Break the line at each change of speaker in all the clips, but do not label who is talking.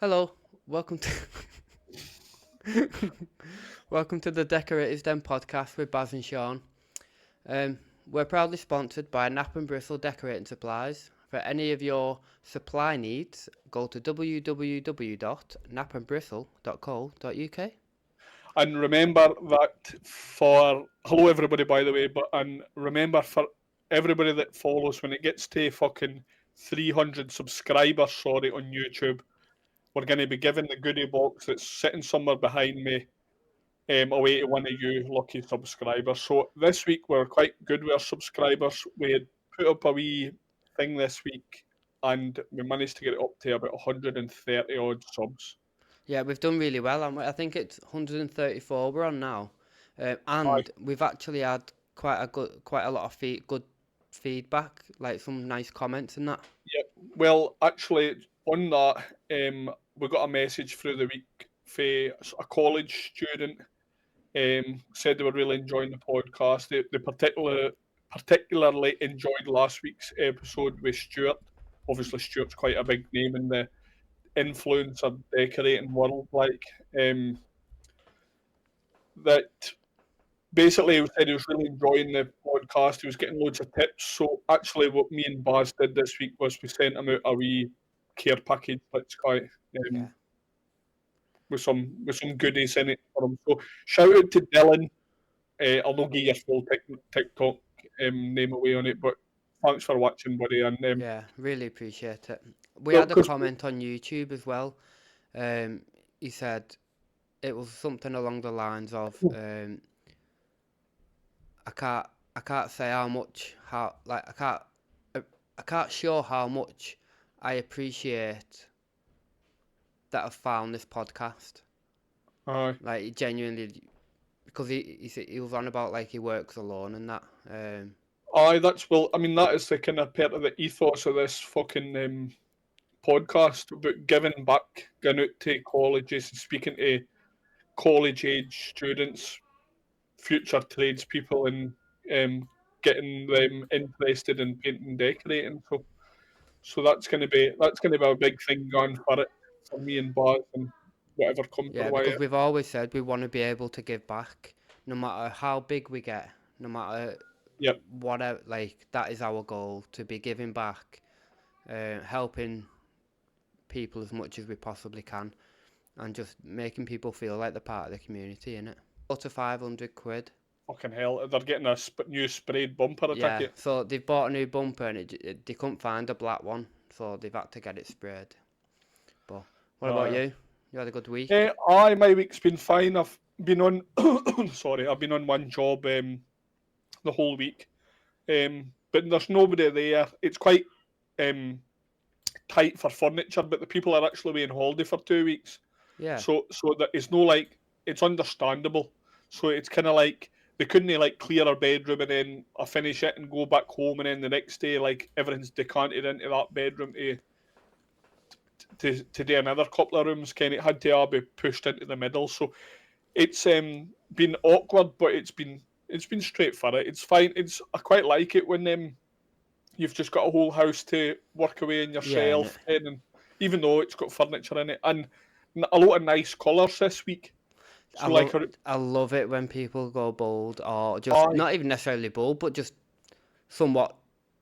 Hello, welcome to welcome to the Decorators Den podcast with Baz and Sean. We're proudly sponsored by Nap and Bristle Decorating Supplies. For any of your supply needs, go to www.napandbristle.co.uk.
And remember that hello everybody by the way, and remember for everybody that follows when it gets to fucking 300 subscribers, sorry, on YouTube, we're going to be giving the goodie box that's sitting somewhere behind me away to one of you lucky subscribers. So this week we're quite good with our subscribers. We had put up a wee thing this week and we managed to get it up to about 130 odd subs.
Yeah, we've done really well, and I think it's 134 we're on now,
Aye.
and we've actually had quite a lot of good feedback, like some nice comments and that.
Yeah, well, actually, on that, we got a message through the week for a college student. Said they were really enjoying the podcast. They particularly enjoyed last week's episode with Stuart. Obviously, Stuart's quite a big name in the influencer decorating world. That basically he said he was really enjoying the podcast. He was getting loads of tips. So actually, what me and Baz did this week was we sent him out a wee care package, let's call it,
Yeah.
with some goodies in it for him. So shout out to Dylan. I'll not give your full TikTok name away on it, but thanks for watching, buddy. And
Yeah, really appreciate it. We had a
because
comment on YouTube as well. He said it was something along the lines of, I can't say I can't show how much I appreciate that I've found this podcast.
aye.
Like he genuinely, because he was on about like he works alone and that.
Aye, I mean, that is the kind of part of the ethos of this fucking podcast about giving back, going out to colleges and speaking to college age students, future tradespeople, and getting them interested in painting and decorating. So that's gonna be a big thing going for it for me and Baz and whatever comes our
Yeah,
way.
because we've always said we want to be able to give back, no matter how big we get, no matter
Yep.
whatever. Like that is our goal, to be giving back, helping people as much as we possibly can, and just making people feel like they're part of the community, innit? Up to 500 quid.
Fucking hell, they're getting a new sprayed bumper, I take
Yeah,
it.
so they've bought a new bumper and they couldn't find a black one, so they've had to get it sprayed. But what about
Aye.
you? You had a good week?
My week's been fine. I've been on, sorry, I've been on one job the whole week, but there's nobody there. It's quite tight for furniture, but the people are actually away on holiday for 2 weeks.
Yeah,
So that it's no like it's understandable. So it's kind of like they couldn't like clear our bedroom and then I finish it and go back home and then the next day like everything's decanted into that bedroom to do another couple of rooms. Kind of had to all be pushed into the middle. So it's been awkward, but it's been straight for it. It's fine. I quite like it when you've just got a whole house to work away in
yeah,
yourself, and even though it's got furniture in it and a lot of nice colours this week.
I
So
love
like,
I love it when people go bold, or just
I
not even necessarily bold, but just somewhat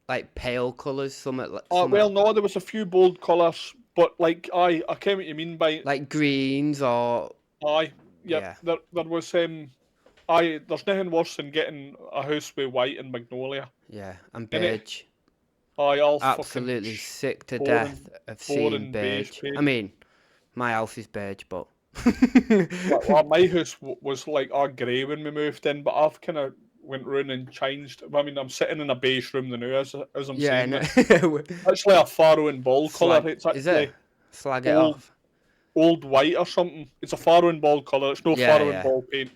like pale colours,
well, no, there was a few bold colours, but like I get what you mean by
like greens or
aye, yep.
yeah,
There was there's nothing worse than getting a house with white and magnolia
yeah, and
in it.
beige.
All fucking
Absolutely sick to
boring,
death of seeing
boring beige
beige. I
paint.
mean, my house is beige, but
Well, my house was like all grey when we moved in, but I've kind of went round and changed. I mean, I'm sitting in a beige room now as I'm
yeah,
saying
no.
this. Actually, a faro and ball colour. It's
Is it?
actually
Slag it
old
off.
old white or something. It's a faro and ball colour. It's no
Yeah,
faro and
yeah,
ball paint.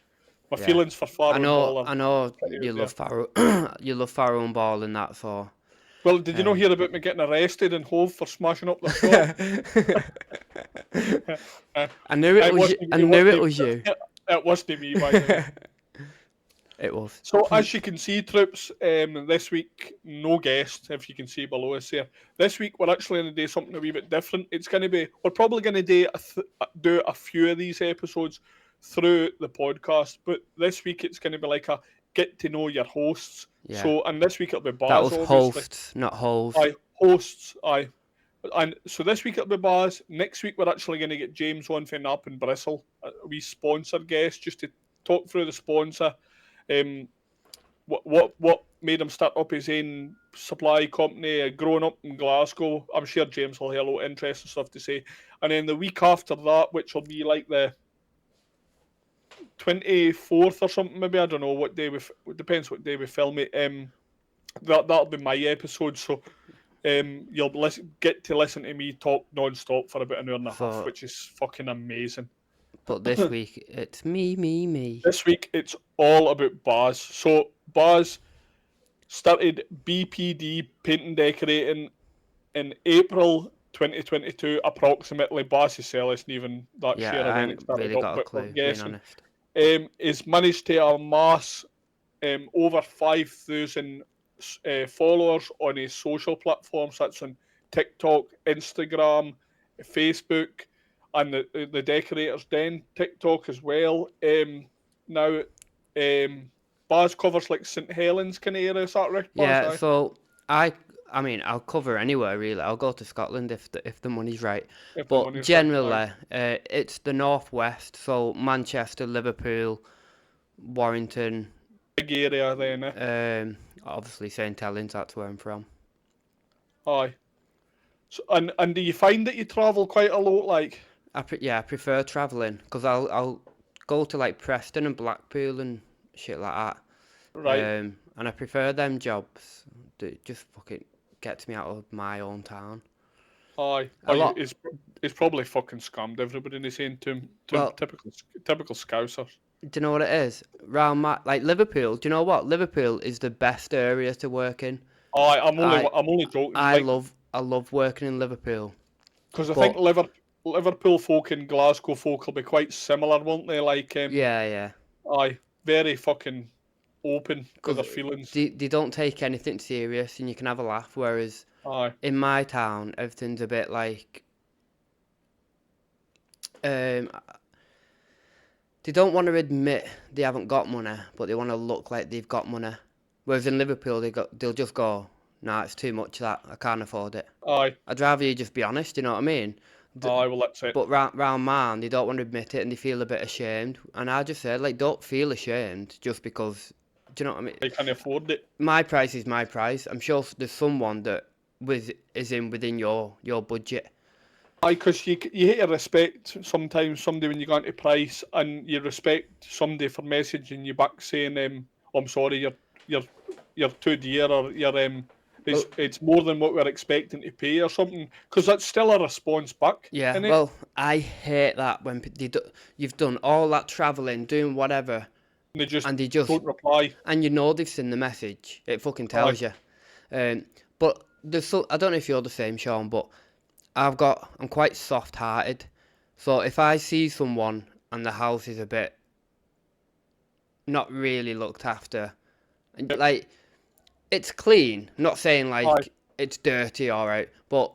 My
yeah.
feelings for faro and ball are
I know
pretty out
you
there.
love Farrow, you love Farrow and Ball and that, so.
Well, did you not
Um,
hear about me getting arrested in Hove for smashing up their shop? Uh,
I knew it
it
was you.
wasn't.
I
It
knew it
wasn't.
was you.
It wasn't me, by the way.
It was.
So as you can see, troops, this week no guest. If you can see below us here, this week we're actually going to do something a wee bit different. It's going to be we're probably going to do a few of these episodes through the podcast, but this week it's going to be like a get to know your hosts.
Yeah.
So and this week it'll be
That
Baz,
was
obviously.
hosts, not holes.
Aye, hosts. Aye. And so this week it'll be Baz. Next week we're actually going to get James on for Nap and Bristle, a wee sponsor guest, just to talk through the sponsor. What made him start up his own supply company, growing up in Glasgow. I'm sure James will have a lot of interesting stuff to say. And then the week after that, which will be like the 24th or something, maybe, I don't know what day it depends what day we film it. That'll be my episode, so you'll get to listen to me talk non-stop for about an hour and a half, which is fucking amazing.
But this week, it's me.
This week, it's all about Baz. So, Baz started BPD painting decorating in April 2022, approximately. Baz is selling even that share of when it started
really
up,
got a
but
clue,
we're guessing.
being honest.
He's managed to amass over 5,000 followers on his social platforms. That's on TikTok, Instagram, Facebook, and the Decorators Den TikTok as well. Now, Baz covers like St Helens kind of area, is that right, Baz?
Yeah, so I mean, I'll cover anywhere really. I'll go to Scotland if the money's right. But generally, it's the northwest, so Manchester, Liverpool, Warrington.
Big area then, eh?
Obviously St Helens, that's where I'm from.
Aye. So, and do you find that you travel quite a lot, like?
I prefer travelling, because I'll go to like Preston and Blackpool and shit like that.
Right.
And I prefer them jobs that just fucking gets me out of my own town.
Aye. It's probably fucking scammed everybody in the same typical Scousers.
Do you know what it is? Round like Liverpool. Do you know what? Liverpool is the best area to work in.
Aye, I'm only joking.
I love working in Liverpool.
Because I think Liverpool folk and Glasgow folk will be quite similar, won't they? Like
yeah.
Aye, very fucking open with their feelings.
They don't take anything serious, and you can have a laugh. Whereas in my town, everything's a bit like they don't want to admit they haven't got money, but they want to look like they've got money. Whereas in Liverpool, they'll just go, nah, it's too much that, I can't afford it.
Aye.
I'd rather you just be honest, you know what I mean?
Aye, well, that's it.
But round man, they don't want to admit it and they feel a bit ashamed. And I just said, like, don't feel ashamed just because, do you know what I mean?
They can't afford it.
My price is my price. I'm sure there's someone that is within your budget.
Aye, because you hate to respect sometimes somebody when you go into price, and you respect somebody for messaging you back saying, I'm sorry, you're too dear, or it's more than what we're expecting to pay or something, because that's still a response back.
Yeah, well, I hate that when you've done all that travelling, doing whatever,
and they just don't reply.
And you know they've seen the message. It fucking tells you. But I don't know if you're the same, Sean, but I'm quite soft-hearted. So if I see someone and the house is a bit not really looked after, like, it's clean, not saying like it's dirty, alright, but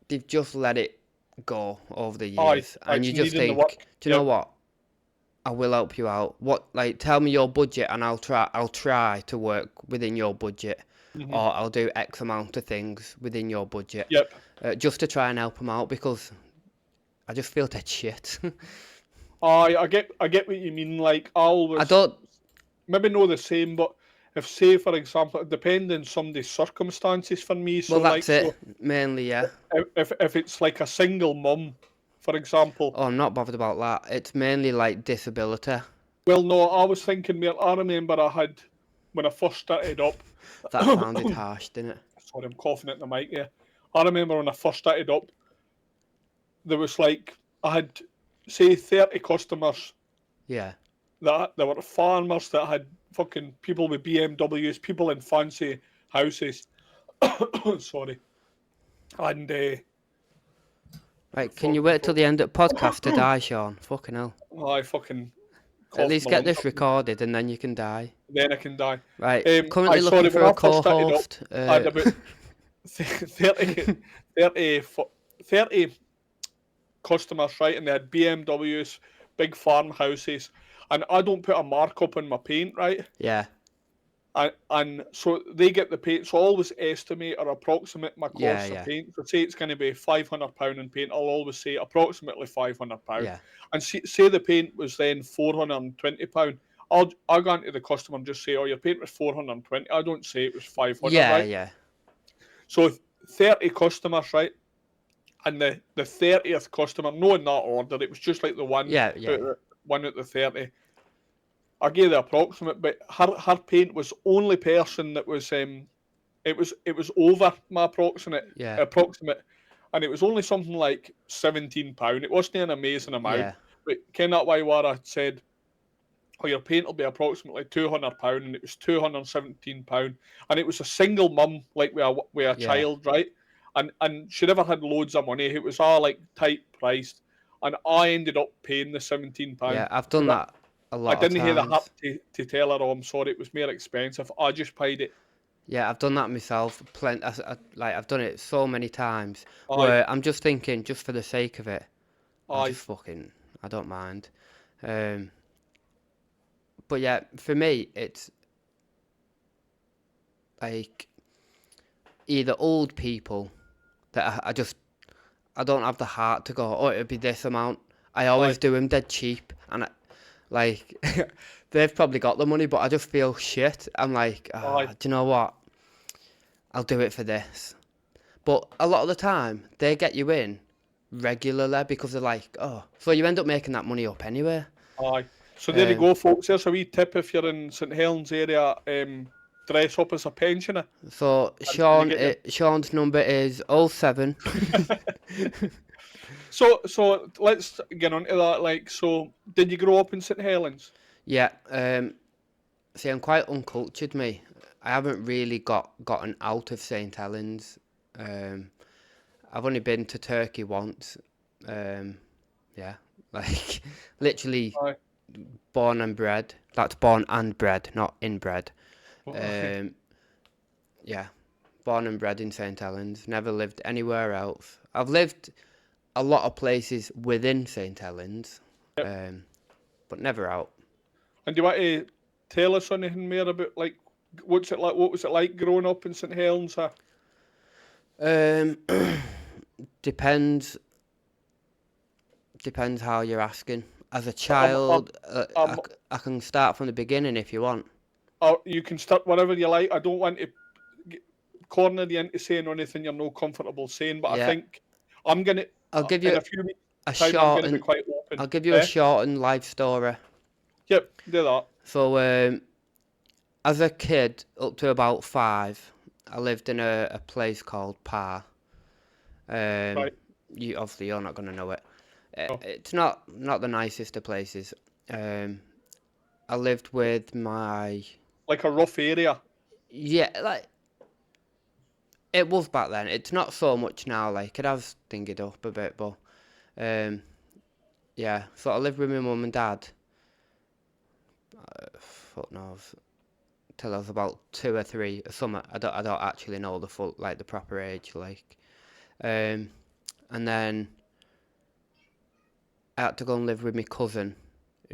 they've just let it go over the years. And you just think, do you know what? I will help you out. Tell me your budget and I'll try to work within your budget. Mm-hmm. Or I'll do X amount of things within your budget.
Yep.
Just to try and help them out, because I just feel dead shit.
I get what you mean. Like, I don't maybe know the same, but if, say, for example, it depends on somebody's circumstances for me. So,
well, that's it. Mainly, yeah.
If it's like a single mum, for example.
Oh, I'm not bothered about that. It's mainly like disability.
Well, no, I was thinking more. I remember I had, when I first started up.
That sounded harsh, didn't it?
Sorry, I'm coughing at the mic, yeah. I remember when I first started up, there was like, I had, say, 30 customers.
Yeah.
There were farmers that had fucking people with BMWs, people in fancy houses. Sorry. And,
right, can you wait till the end of the podcast to die, Sean? Fucking hell.
I fucking
At
cough
least
my
get
lungs
this
up,
recorded and then you can die.
then I can die.
Right,
I
currently looking
sorry,
for
when
a
I first started up,
co-host.
I had about 30, 30, 30 customers, right? And they had BMWs, big farmhouses, and I don't put a markup on my paint, right?
Yeah,
And so they get the paint. So I always estimate or approximate my
yeah,
cost of
yeah,
paint. So say it's going to be £500 in paint, I'll always say approximately £500.
yeah,
And say the paint was then £420. I'll go into the customer and just say, "Oh, your paint was 420." I don't say it was 500,
yeah,
right?
yeah,
So 30 customers, right? And the 30th customer, no in that order, it was just like the
yeah, yeah,
one at the 30. I gave the approximate, but her paint was only person that was it was over my
yeah,
approximate, and it was only something like £17. It wasn't an amazing amount,
yeah,
but Ken that Waiwara said, "Oh, your paint will be approximately £200," and it was £217, and it was a single mum, like with a
yeah,
child, right? And she never had loads of money. It was all like tight priced, and I ended up paying the £17
yeah. I've done
because
that a
I
lot of
didn't hear the hap
times.
to tell her, "Oh, I'm sorry, it was more expensive." I just paid it.
Yeah, I've done that myself. Like I've done it so many times
Aye,
where I'm just thinking, just for the sake of it, I'll
aye,
just fucking, I don't mind. Um, but yeah, for me, it's like either old people that I don't have the heart to go, oh, it'll be this amount. I always
aye,
do them dead cheap, and like they've probably got the money, but I just feel shit. I'm like,
aye,
do you know what? I'll do it for this. But a lot of the time, they get you in regularly because they're like, oh, so you end up making that money up anyway.
aye. So there you
Um,
go, folks. There's a wee tip if you're in St Helens area. Dress up as a pensioner,
so
and you get your.
Sean's number is 07.
So let's get on to that. Like, so did you grow up in St Helens?
Yeah, see, I'm quite uncultured, me. I haven't really gotten out of St Helens. Um, I've only been to Turkey once. Um, yeah, like literally
Aye.
born and bred. That's born and bred, not inbred.
Aye.
Um, yeah, born and bred in St Helens. Never lived anywhere else. I've lived a lot of places within St Helens,
Yep.
um, but never out.
And do you want to tell us anything more about like what's it like? What was it like growing up in St Helens?
Um, depends depends how you're asking. As a
I'm, I'm,
child,
I'm,
I can start from the beginning if you want.
you can start whenever you like. I don't want to corner you into saying anything you're not comfortable saying, but I
Yeah,
think I'm gonna
I'll give
in
you
a few weeks'
a
time I'm
short
gonna be
and
quite open.
I'll give you a
Eh?
short and life story.
Yep, do that.
So, as a kid, up to about 5, I lived in a place called Par. Um,
Right.
you're not gonna know it.
Oh,
It's not the nicest of places. Um, I lived with my
like a rough area.
yeah, like it was back then. It's not so much now. Like it has thingied up a bit, but um, yeah. So I lived with my mum and dad. Fuck knows till I was about 2 or 3 or something. I don't actually know the full like the proper age. Like and then I had to go and live with my cousin.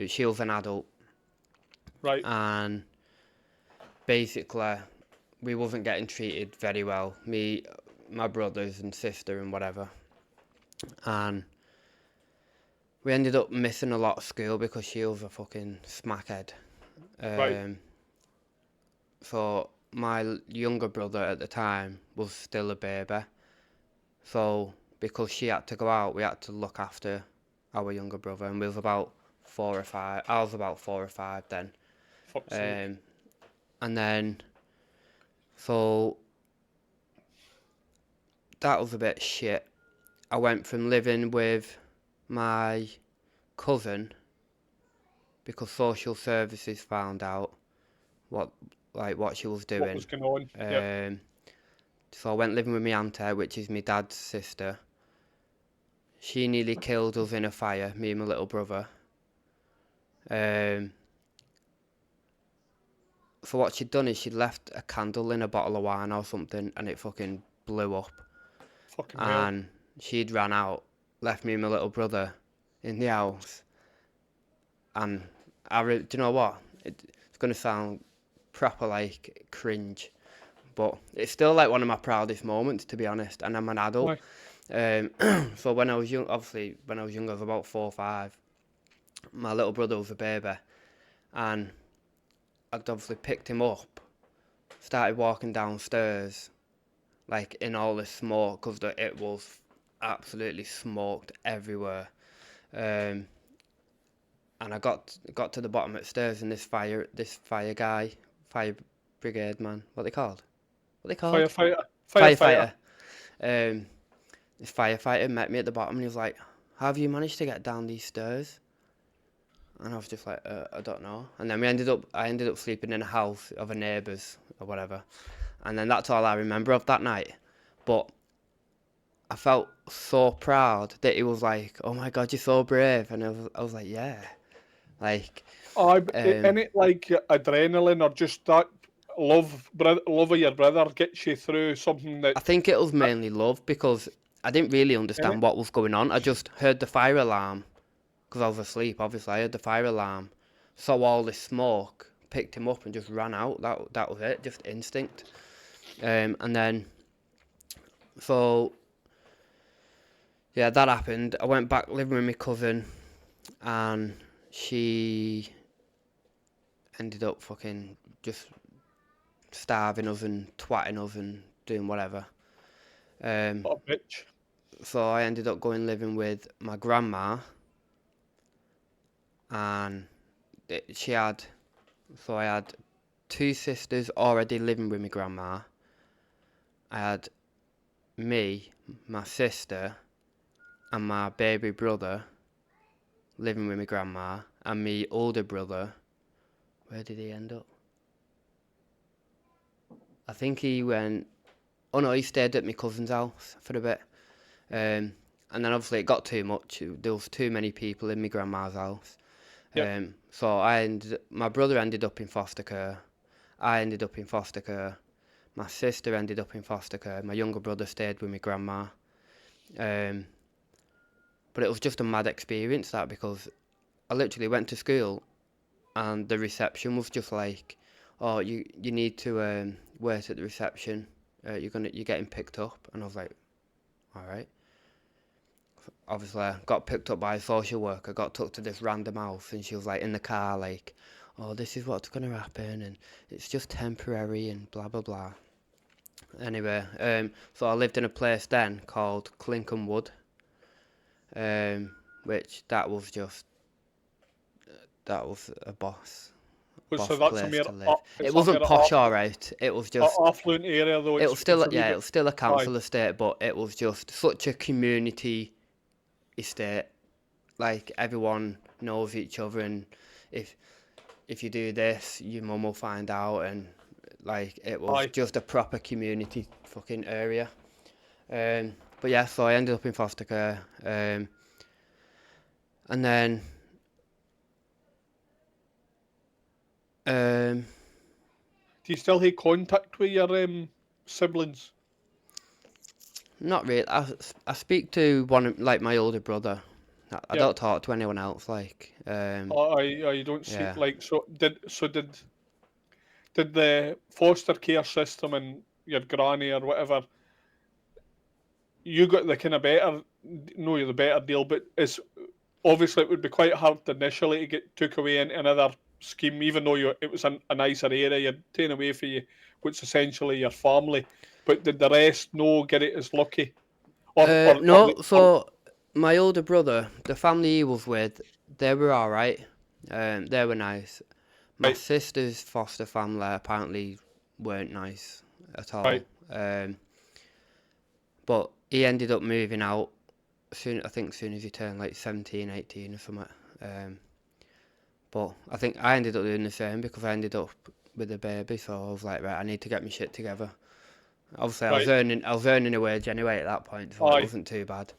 She was an adult,
Right.
and basically we wasn't getting treated very well. Me, my brothers and sister and whatever, and we ended up missing a lot of school because she was a fucking smackhead.
Right.
Um, so my younger brother at the time was still a baby. So because she had to go out, we had to look after our younger brother, and we was about 4 or 5. I was about 4 or 5 then.
Fuck's sake.
Um, and then so that was a bit shit. I went from living with my cousin because social services found out what what she was
What
doing.
was going on? Yep.
Um, so I went living with my auntie, which is my dad's sister. She nearly killed us in a fire, me and my little brother. Um, so what she'd done is she'd left a candle in a bottle of wine or something, and it fucking blew up.
Fucking hell.
And she'd ran out, left me and my little brother in the house. And do you know what? It's gonna sound proper like cringe, but it's still like one of my proudest moments, to be honest. And I'm an adult.
Aye.
So when I was young, obviously when I was young, I was about 4 or 5. My little brother was a baby, and I'd obviously picked him up, started walking downstairs, like in all the smoke, because it was absolutely smoked everywhere. Um, and I got to the bottom of the stairs, and this fire guy, fire brigade man, what they called? What they called?
Firefighter. Firefighter.
Firefighter. Um, this firefighter met me at the bottom, and he was like, "How have you managed to get down these stairs?" And I was just like, I don't know. And then I ended up sleeping in a house of a neighbour's or whatever. And then that's all I remember of that night. But I felt so proud that he was like, "Oh my God, you're so brave." And I was like, yeah. Like,
In it like adrenaline or just that love of your brother gets you through something that
I think it was mainly love, because I didn't really
in it.
understand what was going on. I just heard the fire alarm, because I was asleep, obviously. I heard the fire alarm, saw all this smoke, picked him up and just ran out. That was it, just instinct. And then, so, yeah, that happened. I went back living with my cousin, and she ended up fucking just starving us and twatting us and doing whatever. Um,
What a bitch.
so I ended up going living with my grandma, and she had, so I had 2 sisters already living with my grandma. I had me, my sister, and my baby brother living with my grandma, and me older brother. Where did he end up? I think he went. Oh no, he stayed at my cousin's house for a bit. And then obviously it got too much. There was too many people in my grandma's house.
Yep.
So my brother ended up in foster care. I ended up in foster care. My sister ended up in foster care. My younger brother stayed with my grandma. Um, but it was just a mad experience, that, because I literally went to school, and the reception was just like, "Oh, you need to wait at the reception. You're getting picked up." And I was like, "All right." Obviously, I got picked up by a social worker, got took to this random house, and she was like in the car, like, "Oh, this is what's gonna happen, and it's just temporary, and blah blah blah." Anyway, so I lived in a place then called Clincoln Wood, which that was a
So
boss
that's a
place
mere
to live. It
it's a
wasn't
mere
posh, alright. It was just,
affluent area though.
it was still,
It's
yeah,
really
it was still a
aye.
council estate, but it was just such a community estate. Like, everyone knows each other, and if if you do this, your mum will find out, and like, it was
Aye.
just a proper community fucking area. But yeah, so I ended up in foster care, and then um,
Do you still have contact with your siblings?
not really. I speak to like my older brother. I
Yep.
don't talk to anyone else. Like,
You don't see
yeah.
like did the foster care system and your granny or whatever you got the kind of better no you're the better deal, but it's obviously it would be quite hard initially to get took away into another scheme, even though it was a nicer area you're taken away for you, which essentially your family. But did the rest no get it as lucky,
No. So my older brother, the family he was with, they were all right. They were nice. My
right,
sister's foster family apparently weren't nice at all.
right,
But he ended up moving out soon. I think soon as he turned like 17, 18 or something. But I think I ended up doing the same, because I ended up with a baby. So I was like, right, I need to get my shit together. Obviously,
right,
I was earning a wage anyway at that point, so it
aye.
wasn't too bad.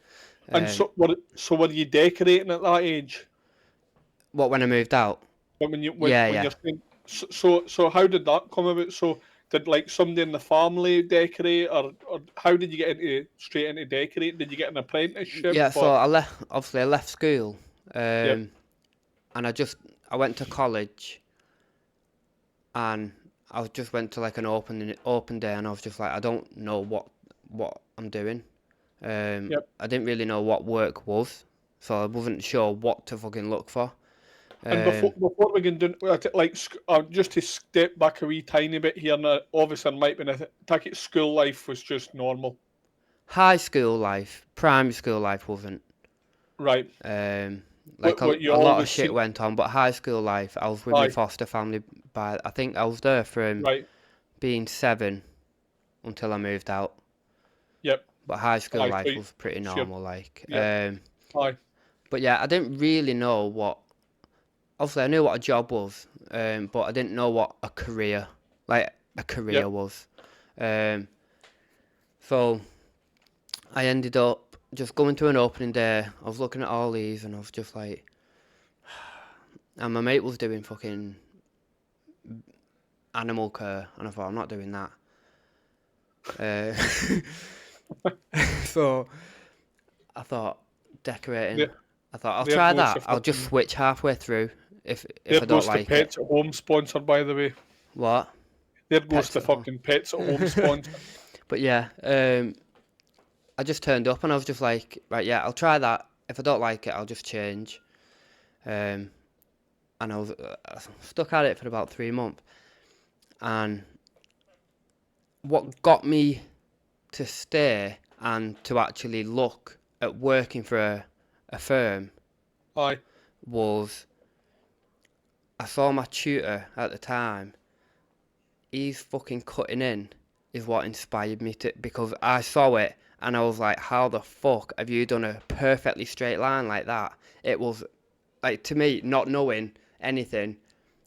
And
Um,
so were you decorating at that age?
What, when I moved out?
But
Yeah,
when
yeah.
you're saying, so how did that come about? So did like somebody in the family decorate, or how did you get straight into decorating? Did you get an apprenticeship
Yeah, so
or?
I left school,
Yep,
and I went to college, and I just went to like an open day, and I was just like, I don't know what I'm doing.
yep.
I didn't really know what work was, so I wasn't sure what to fucking look for.
And
Um,
before we can do like just to step back a wee tiny bit here, now obviously there might be take it school life was just normal,
High school life, primary school life wasn't.
right?
Um, like
What you
a lot of
always
shit
see,
went on, but high school life, I was with my
aye,
foster family I think I was there from
right,
being 7 until I moved out.
yep,
But high school
aye.
life was pretty
So you're,
normal, like.
yep, aye,
But yeah, I didn't really know what. Obviously, I knew what a job was, but I didn't know what like a career
yep,
was. Um, so I ended up just going to an opening day. I was looking at all these, and I was just like, and my mate was doing fucking animal care, and I thought I'm not doing that. Uh, so I thought decorating.
there,
I thought I'll
there
try
goes
that.
the
I'll just
fucking,
switch halfway through
there
if I don't
goes the
like it.
pets at home sponsor, by the way.
What?
There goes
Pets
the
at home.
fucking pets at home sponsor.
But yeah, I just turned up and I was just like, right, yeah, I'll try that. If I don't like it, I'll just change. Um, and I was stuck at it for about 3 months. And what got me to stay and to actually look at working for a firm
Aye,
was I saw my tutor at the time. He's fucking cutting in is what inspired me to, because I saw it and I was like, how the fuck have you done a perfectly straight line like that? It was like, to me, not knowing anything,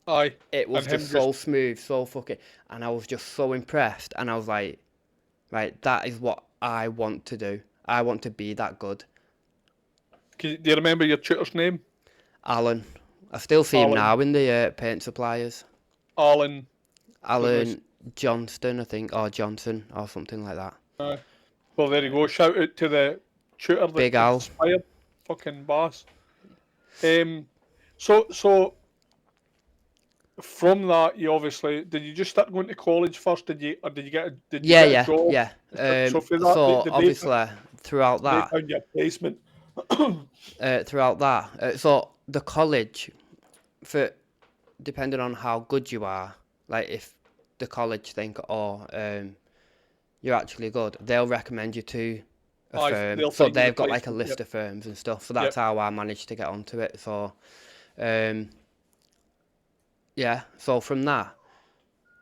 aye,
it
and
was
him
just
just
so smooth, so fucking, and I was just so impressed. And I was like, right, that is what I want to do. I want to be that good.
do you remember your tutor's name?
Alan, I still see him
Alan,
now in the paint suppliers.
Alan, don't know.
Alan Johnston, I think, or Johnson, or something like that.
Well, there you go. Shout out to the tutor that
Big Al.
inspired fucking boss. Um, so from that, you obviously did you just start going to college first? Did you
Yeah,
get a
yeah,
job?
yeah.
So for that,
So
did
obviously throughout
they
that,
found your placement?
so the college, for depending on how good you are, like if the college think, oh, you're actually good, they'll recommend you to a
Aye,
firm.
they'll
So
find you the
they've got like a
placement.
list
Yep,
of firms and stuff. So that's
yep.
how I managed to get onto it. So, um, yeah. So from that,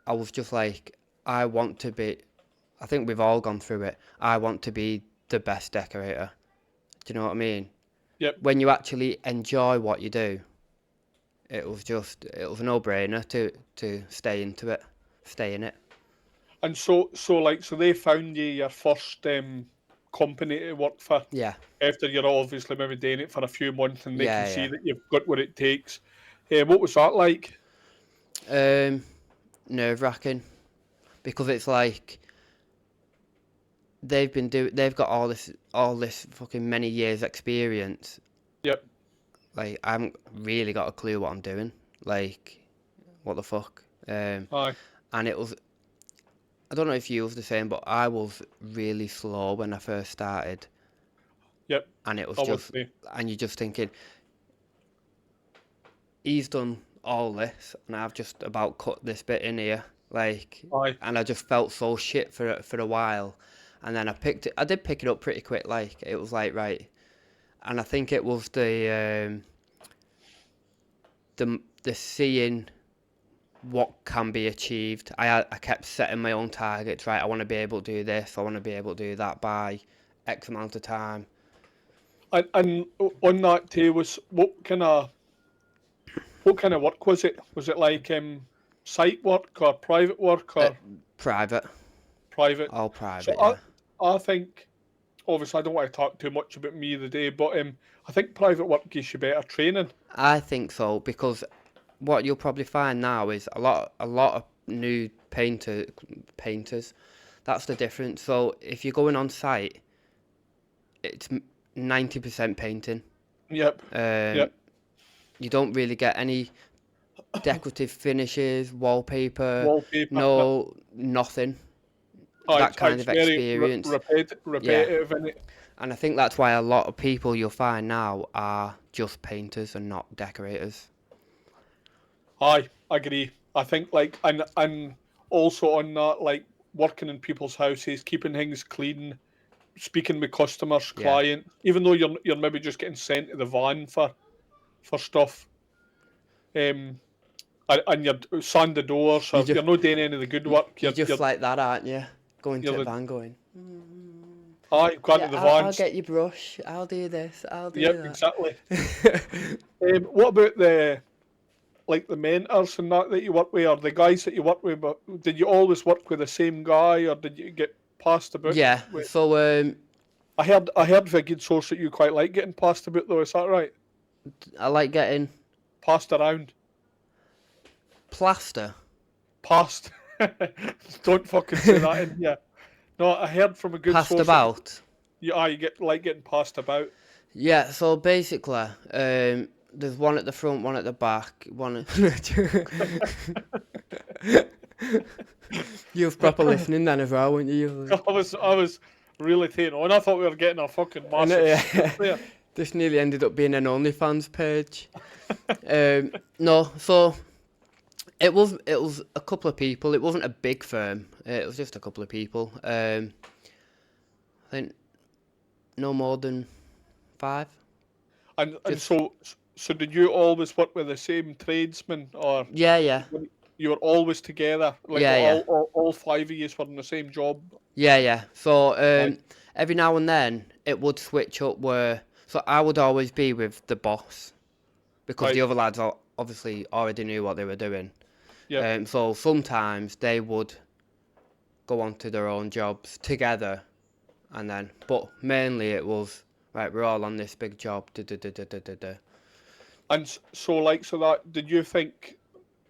I was just like, I want to be. I think we've all gone through it. I want to be the best decorator. Do you know what I mean?
Yep.
When you actually enjoy what you do, it was a no-brainer to stay into it, stay in it.
And so they found you your first company to work for
Yeah,
after you're obviously maybe doing it for a few months and they can
yeah,
see
yeah.
that you've got what it takes. What was that like?
Nerve-wracking because it's like they've got all this fucking many years experience.
Yep.
Like I haven't really got a clue what I'm doing. Like what the fuck?
Aye.
And it was, I don't know if you was the same, but I was really slow when I first started,
Yep.
and it was
I would
just,
be.
and you're just thinking, he's done all this, and I've just about cut this bit in here, like,
Aye.
and I just felt so shit for a while, and then I did pick it up pretty quick, like, it was like, right, and I think it was the seeing what can be achieved. I kept setting my own targets, right, I want to be able to do this, I want to be able to do that by X amount of time.
And on that too was what kind of work was it? Was it like site work or private work
Uh,
or
Private,
private?
all
So
private, yeah.
I think obviously I don't want to talk too much about me today, but I think private work gives you better training.
I think so, because what you'll probably find now is a lot of new painters. That's the difference. So if you're going on site, it's 90% painting.
Yep.
Um,
Yep.
you don't really get any decorative finishes, wallpaper,
Wallpaper. Yep.
no nothing. That kind
It's
of
very
experience. Yeah.
repetitive, isn't it?
And I think that's why a lot of people you'll find now are just painters and not decorators.
Aye, agree. I think like and also on that, like working in people's houses, keeping things clean, speaking with customers,
Yeah.
clients, even though you're maybe just getting sent to the van for stuff. Um, and you're sand the doors,
You
or
just
you're not doing any of the good work.
you're just like that, aren't you? Going to
You're
the
the
van, going.
going to
Yeah,
the
I'll
vans.
get your brush. I'll do this. I'll
Yep,
do
exactly.
that.
What about the mentors and that you work with, or the guys that you work with? But did you always work with the same guy, or did you get passed about?
Yeah. So
I heard of a good source that you quite like getting passed about though. Is that right?
I like getting
Passed around,
plaster.
passed. Don't fucking say that in here. No, I heard from a good
Passed
source that
about.
you get like getting passed about.
Yeah, so basically, there's one at the front, one at the back, one. You was proper listening then as well, weren't you?
I was really taking on. I thought we were getting a fucking
And
massive scoop
yeah,
there.
this nearly ended up being an OnlyFans page. No, so it was a couple of people. It wasn't a big firm. It was just a couple of people. I think no more than 5.
And
Just
so did you always work with the same tradesman, or
yeah,
you were always together? Like
yeah, yeah.
all 5 of you were in the same job?
Yeah. So
Right,
every now and then it would switch up where so I would always be with the boss because the
right,
other lads obviously already knew what they were doing.
yep.
So sometimes they would go on to their own jobs together, and then but mainly it was right. We're all on this big job. Da, da, da, da, da, da, da.
And so that did you think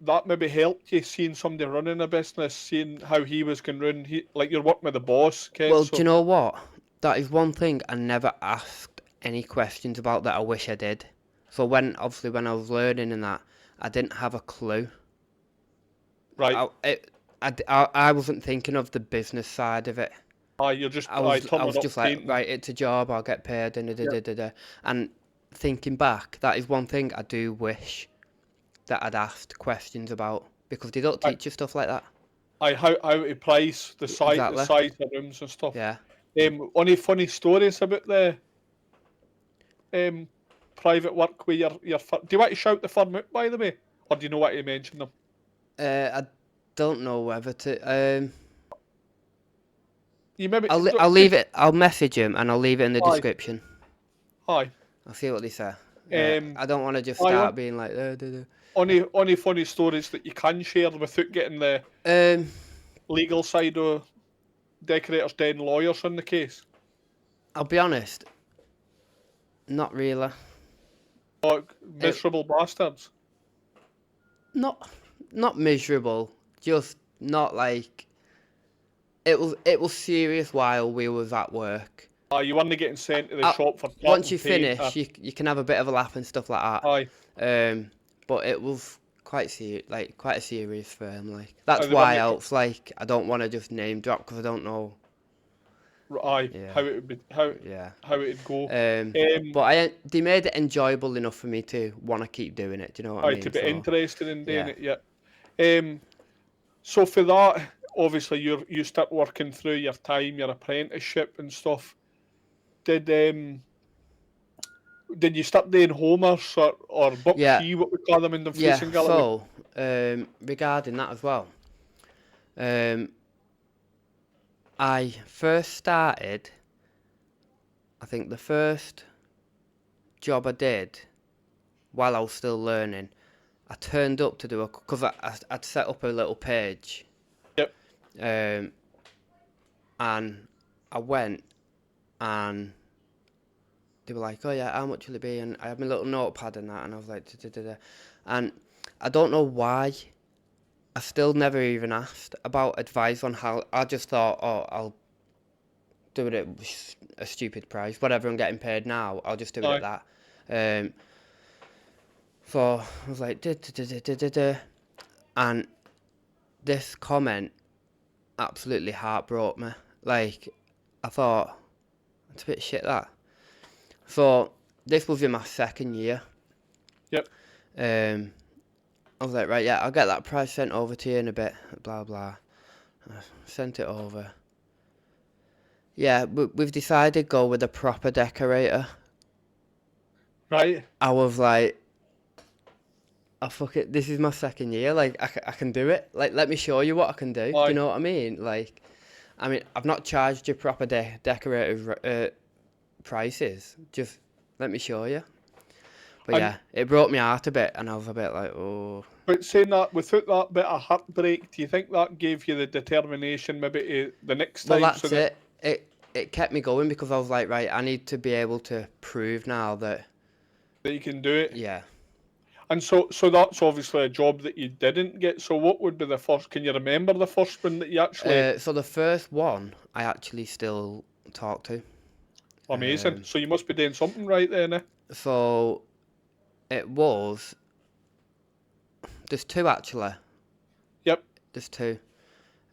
that maybe helped you seeing somebody running a business, seeing how he was going run? Like you're working with the boss, Ken.
Well, do
So
you know what? That is one thing I never asked any questions about that I wish I did. So obviously when I was learning and that, I didn't have a clue.
right,
I wasn't thinking of the business side of it.
you're just
I
turning
was
up
just like,
painting.
right, it's a job, I'll get paid, and da, da,
Yeah.
da, da, da. And thinking back, that is one thing I do wish that I'd asked questions about because they don't
I,
teach you stuff like that.
how to price the
Exactly.
size of rooms and stuff.
Yeah.
Any funny stories about the um private work with your do you want to shout the firm out, by the way, or do you know what to mention them?
I don't know whether to.
You maybe
I'll leave it. I'll message him and I'll leave it in the
aye,
description.
aye.
I'll see what they say.
Um,
I don't want to just
aye,
start being like. Duh, duh,
any funny stories that you can share without getting the
duh.
legal side of decorators, den lawyers in the case?
I'll be honest. Not really.
Oh,
It,
miserable bastards.
not not miserable. Just not like. It was serious while we was at work.
You weren't getting sent to the
Uh,
shop for
Once
cutting
you
paint.
finish, you can have a bit of a laugh and stuff like that.
Aye,
But it was quite a serious firm. Like that's
they weren't
why else like I don't want to just name drop because I don't know.
aye.
Yeah,
How it would be, how
yeah.
it'd go.
But they made it enjoyable enough for me to want to keep doing it. Do you know what I
Aye, to
mean?
be
So
interested in doing
yeah,
it. Yeah. Um, so for that, obviously you start working through your time, your apprenticeship and stuff. Did did you start doing homers or
yeah,
buckshi, what we call them in the
yeah.
facing gallery?
So regarding that as well, um, I first started. I think the first job I did while I was still learning, I turned up to do because I'd set up a little page,
Yep.
um, and I went and they were like, "Oh yeah, how much will it be?" And I had my little notepad and that, and I was like, da, da, da, da. And I don't know why. I still never even asked about advice on how. I just thought, oh, I'll do it at a stupid price. Whatever I'm getting paid now, I'll just do it at
Aye.
that. Um, so I was like, da, da, da, da, da, da, da. And this comment absolutely heartbroke me. Like, I thought, it's a bit shit that. So this was in my second year.
Yep.
I was like, right, yeah, I'll get that price sent over to you in a bit. Blah blah. I sent it over. Yeah, we've decided go with a proper decorator.
Right.
I was like, oh fuck it, this is my second year. Like, I can do it. Like, let me show you what I can do. Do you
Aye.
know what I mean? Like, I mean, I've not charged you proper decorator prices. Just let me show you. But
And
yeah, it broke my heart a bit, and I was a bit like, oh.
but saying that, without that bit of heartbreak, do you think that gave you the determination maybe to the next
Well,
time so
that's
that
it. It kept me going because I was like, right, I need to be able to prove now that,
you can do it?
yeah.
And so that's obviously a job that you didn't get. So what would be the first? Can you remember the first one that you actually?
So the first one, I actually still talk to.
Amazing. So you must be doing something right then, eh?
So it was. There's two actually.
Yep.
There's two.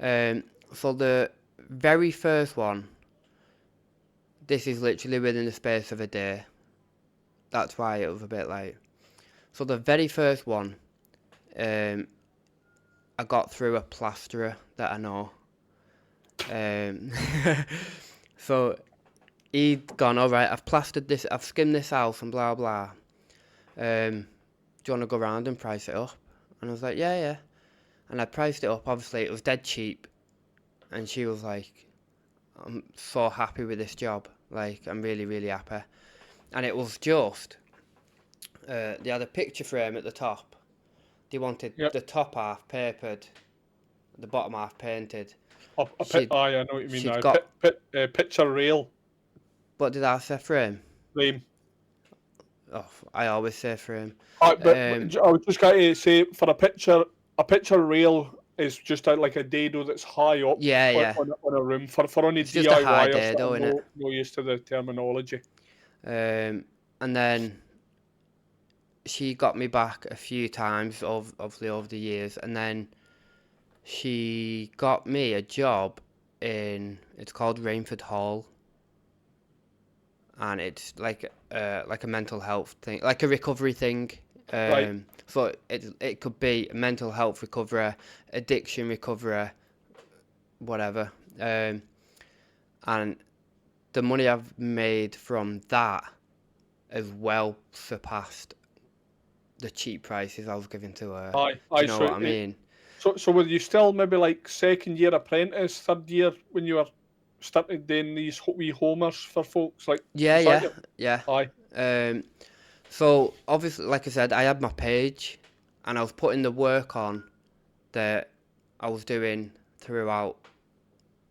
So the very first one, this is literally within the space of a day. That's why it was a bit late. So the very first one, I got through a plasterer that I know. So he'd gone, all right, I've plastered this, I've skimmed this house and blah blah. Do you want to go around and price it up? And I was like, yeah, yeah. And I priced it up. Obviously, it was dead cheap. And she was like, I'm so happy with this job. Like, I'm really, really happy. And it was just, they had a picture frame at the top. They wanted
Yep.
the top half papered, the bottom half painted.
Aye, I know what you mean.
She'd
Aye.
got,
Picture rail
what did I say, frame?
frame.
Oh, I always say frame.
Aye, but I was just going to say for a picture rail is just like a dado that's high up
Yeah, yeah.
on a room. For any
It's just a high
DIYers that
dado,
are
innit?
no used to the terminology.
And then she got me back a few times, obviously over the years, and then she got me a job in, it's called Rainford Hall, and it's like a mental health thing, like a recovery thing.
Right.
So it could be mental health recovery, addiction recovery, whatever. And the money I've made from that has well surpassed the cheap prices I was giving to her.
Aye.
Do
Aye.
you know what I mean?
So were you still maybe like second year apprentice, third year when you were started doing these wee homers for folks? Like,
Yeah,
was that
yeah,
your...
yeah.
Aye.
So obviously, like I said, I had my page, and I was putting the work on that I was doing throughout.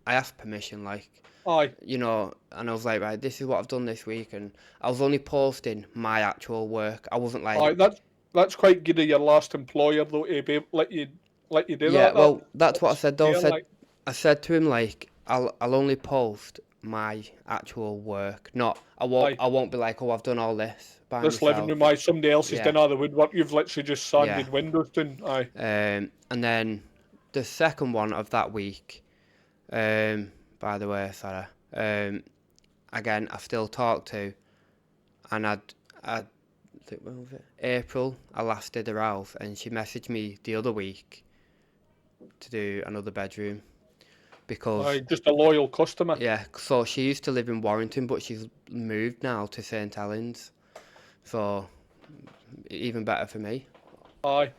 I asked permission, like,
Aye.
you know, and I was like, right, this is what I've done this week, and I was only posting my actual work. I wasn't like,
Aye. That's quite good of your last employer though to be let you do
yeah,
that.
well, that's what I
That's
said though.
fair, like.
I said to him like, I'll only post my actual work. Not
Aye.
I won't be like, oh, I've done all this by
This living
myself.
room, aye, somebody else has
Yeah,
done all the woodwork. You've literally just
yeah.
sanded windows down. Aye.
And then the second one of that week, by the way, Sarah, again, I still talk to, and I think, when was it? April, I last did her house, and she messaged me the other week to do another bedroom because,
Aye, just a loyal customer.
yeah, so she used to live in Warrington, but she's moved now to St Helens, so even better for me.
Aye.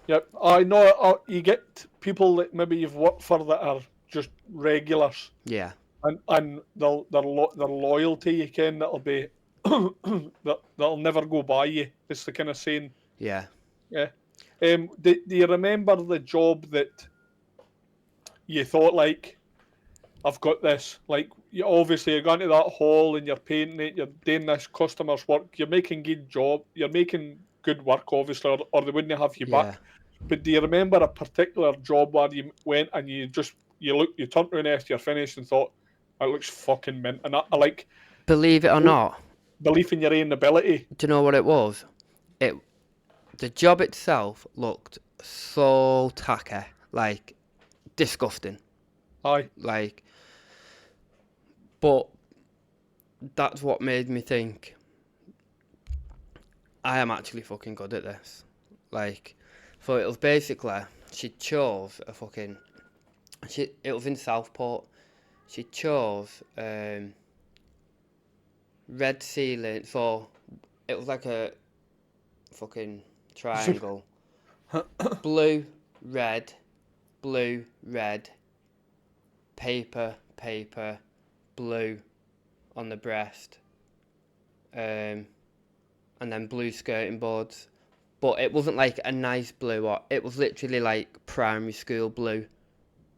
Yep. I know you get people that maybe you've worked for that are just regulars,
Yeah,
and their loyalty, you ken, that'll be that'll never go by you. It's the kind of saying.
yeah.
Yeah. Do you remember the job that you thought like, I've got this? Like obviously you're going to that hall and you're painting it, you're doing this customer's work, you're making good work, obviously, or they wouldn't have you
Yeah.
back. But do you remember a particular job where you went and you turned around after you're finished and thought, that looks fucking mint, and I like
Believe it or not,
belief in your own ability.
do you know what it was? The job itself looked so tacky, like disgusting.
Aye,
Like, but that's what made me think I am actually fucking good at this. Like, so it was basically she chose a fucking. It was in Southport. She chose red ceiling. So it was like a fucking triangle. Blue, red, blue, red, paper, paper, blue on the breast, and then blue skirting boards. But it wasn't like a nice blue, or it was literally like primary school blue,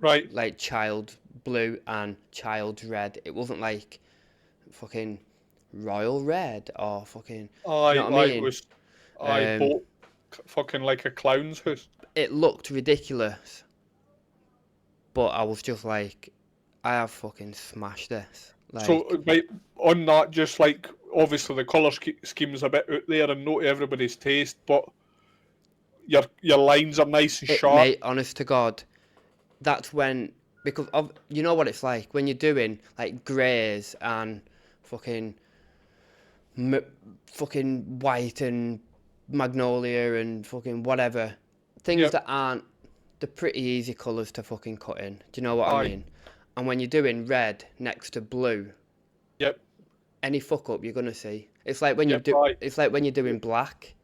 right.
like child blue and child red. It wasn't like fucking royal red or fucking, you
Aye,
know what I
aye, it
mean?
was,
Um,
bolt, fucking like a clown's house.
it looked ridiculous, but I was just like, I have fucking smashed this. Like,
So, right, on that, just like, obviously the colour scheme's a bit out there and not to everybody's taste, but your lines are nice and
it,
sharp.
mate, honest to God, that's when, because of, you know what it's like when you're doing like greys and fucking fucking white and magnolia and fucking whatever, things
Yep,
that aren't the pretty easy colours to fucking cut in. Do you know what I
aye,
mean? And when you're doing red next to blue,
yep,
any fuck up you're gonna see. It's like when you
yep,
do.
aye,
It's like when you're doing black.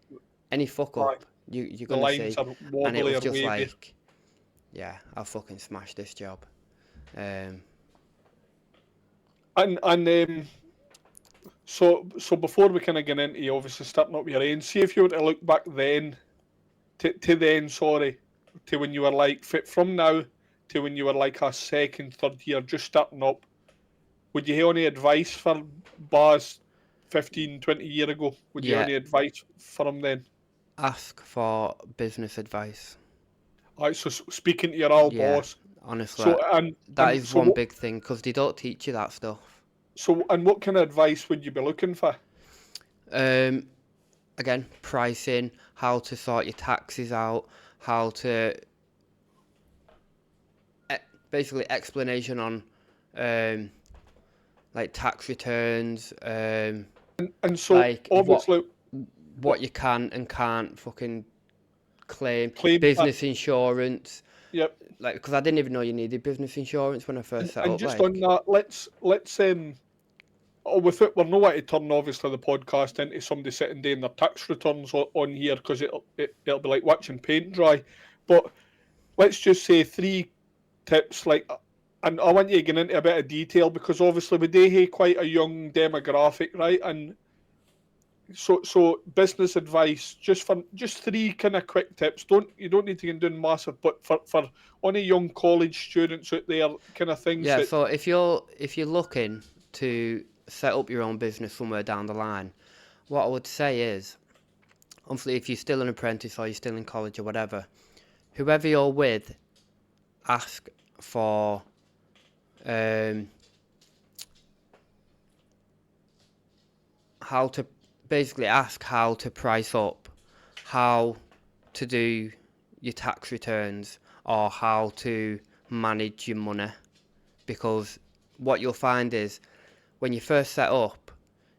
Any fuck
aye.
up you're
The
gonna
lines
see.
are
And it
wobbly
was
or
just
wavy.
like, yeah, I fucking smashed this job. Um,
And so before we kind of get into obviously starting up your own, see if you were to look back then, to then, sorry, to when you were like, from now to when you were like a second, third year, just starting up, would you have any advice for Baz 15, 20 years ago? Would you have
yeah,
any advice for him then?
ask for business advice.
Alright, so speaking to your old
Yeah,
boss.
honestly,
So and
that
and
is
so
one
what
big thing because they don't teach you that stuff.
what kind of advice would you be looking for?
Um, again, pricing, how to sort your taxes out, how to basically explanation on um, like tax returns,
And so
like
obviously
what you can and can't fucking claim,
claim for,
business insurance,
yep.
like because I didn't even know you needed business insurance when I first set
And
up.
just on
Like,
that, let's with it, we're not want to turn obviously the podcast into somebody sitting doing their tax returns on here because it'll be like watching paint dry. But let's just say three tips, like, and I want you to get into a bit of detail because obviously we do have quite a young demographic, right? And so business advice, just three kind of quick tips. You don't need to get doing massive, but for only young college students out there, kind of things
yeah.
that,
So if you're looking to set up your own business somewhere down the line, what I would say is, obviously, if you're still an apprentice or you're still in college or whatever, whoever you're with, ask for um, how to basically ask how to price up, how to do your tax returns, or how to manage your money. Because what you'll find is when you first set up,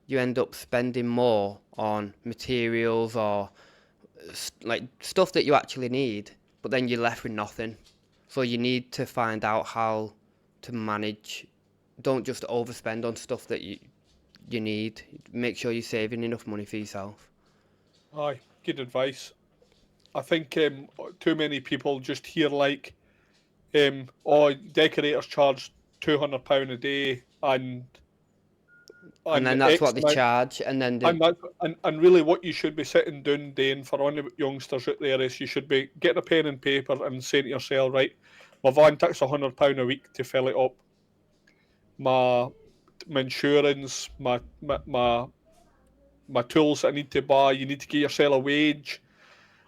you end up spending more on materials or like stuff that you actually need, but then you're left with nothing. So you need to find out how to manage. Don't just overspend on stuff that you need. Make sure you're saving enough money for yourself.
aye, good advice. I think too many people just hear like, oh, decorators charge £200 a day
And
and
then that's
X
what they
amount,
charge, and then
and that and really what you should be sitting doing for all the youngsters out there is you should be getting a pen and paper and saying to yourself, right, my van takes £100 a week to fill it up. My my insurance, my tools that I need to buy. You need to get yourself a wage,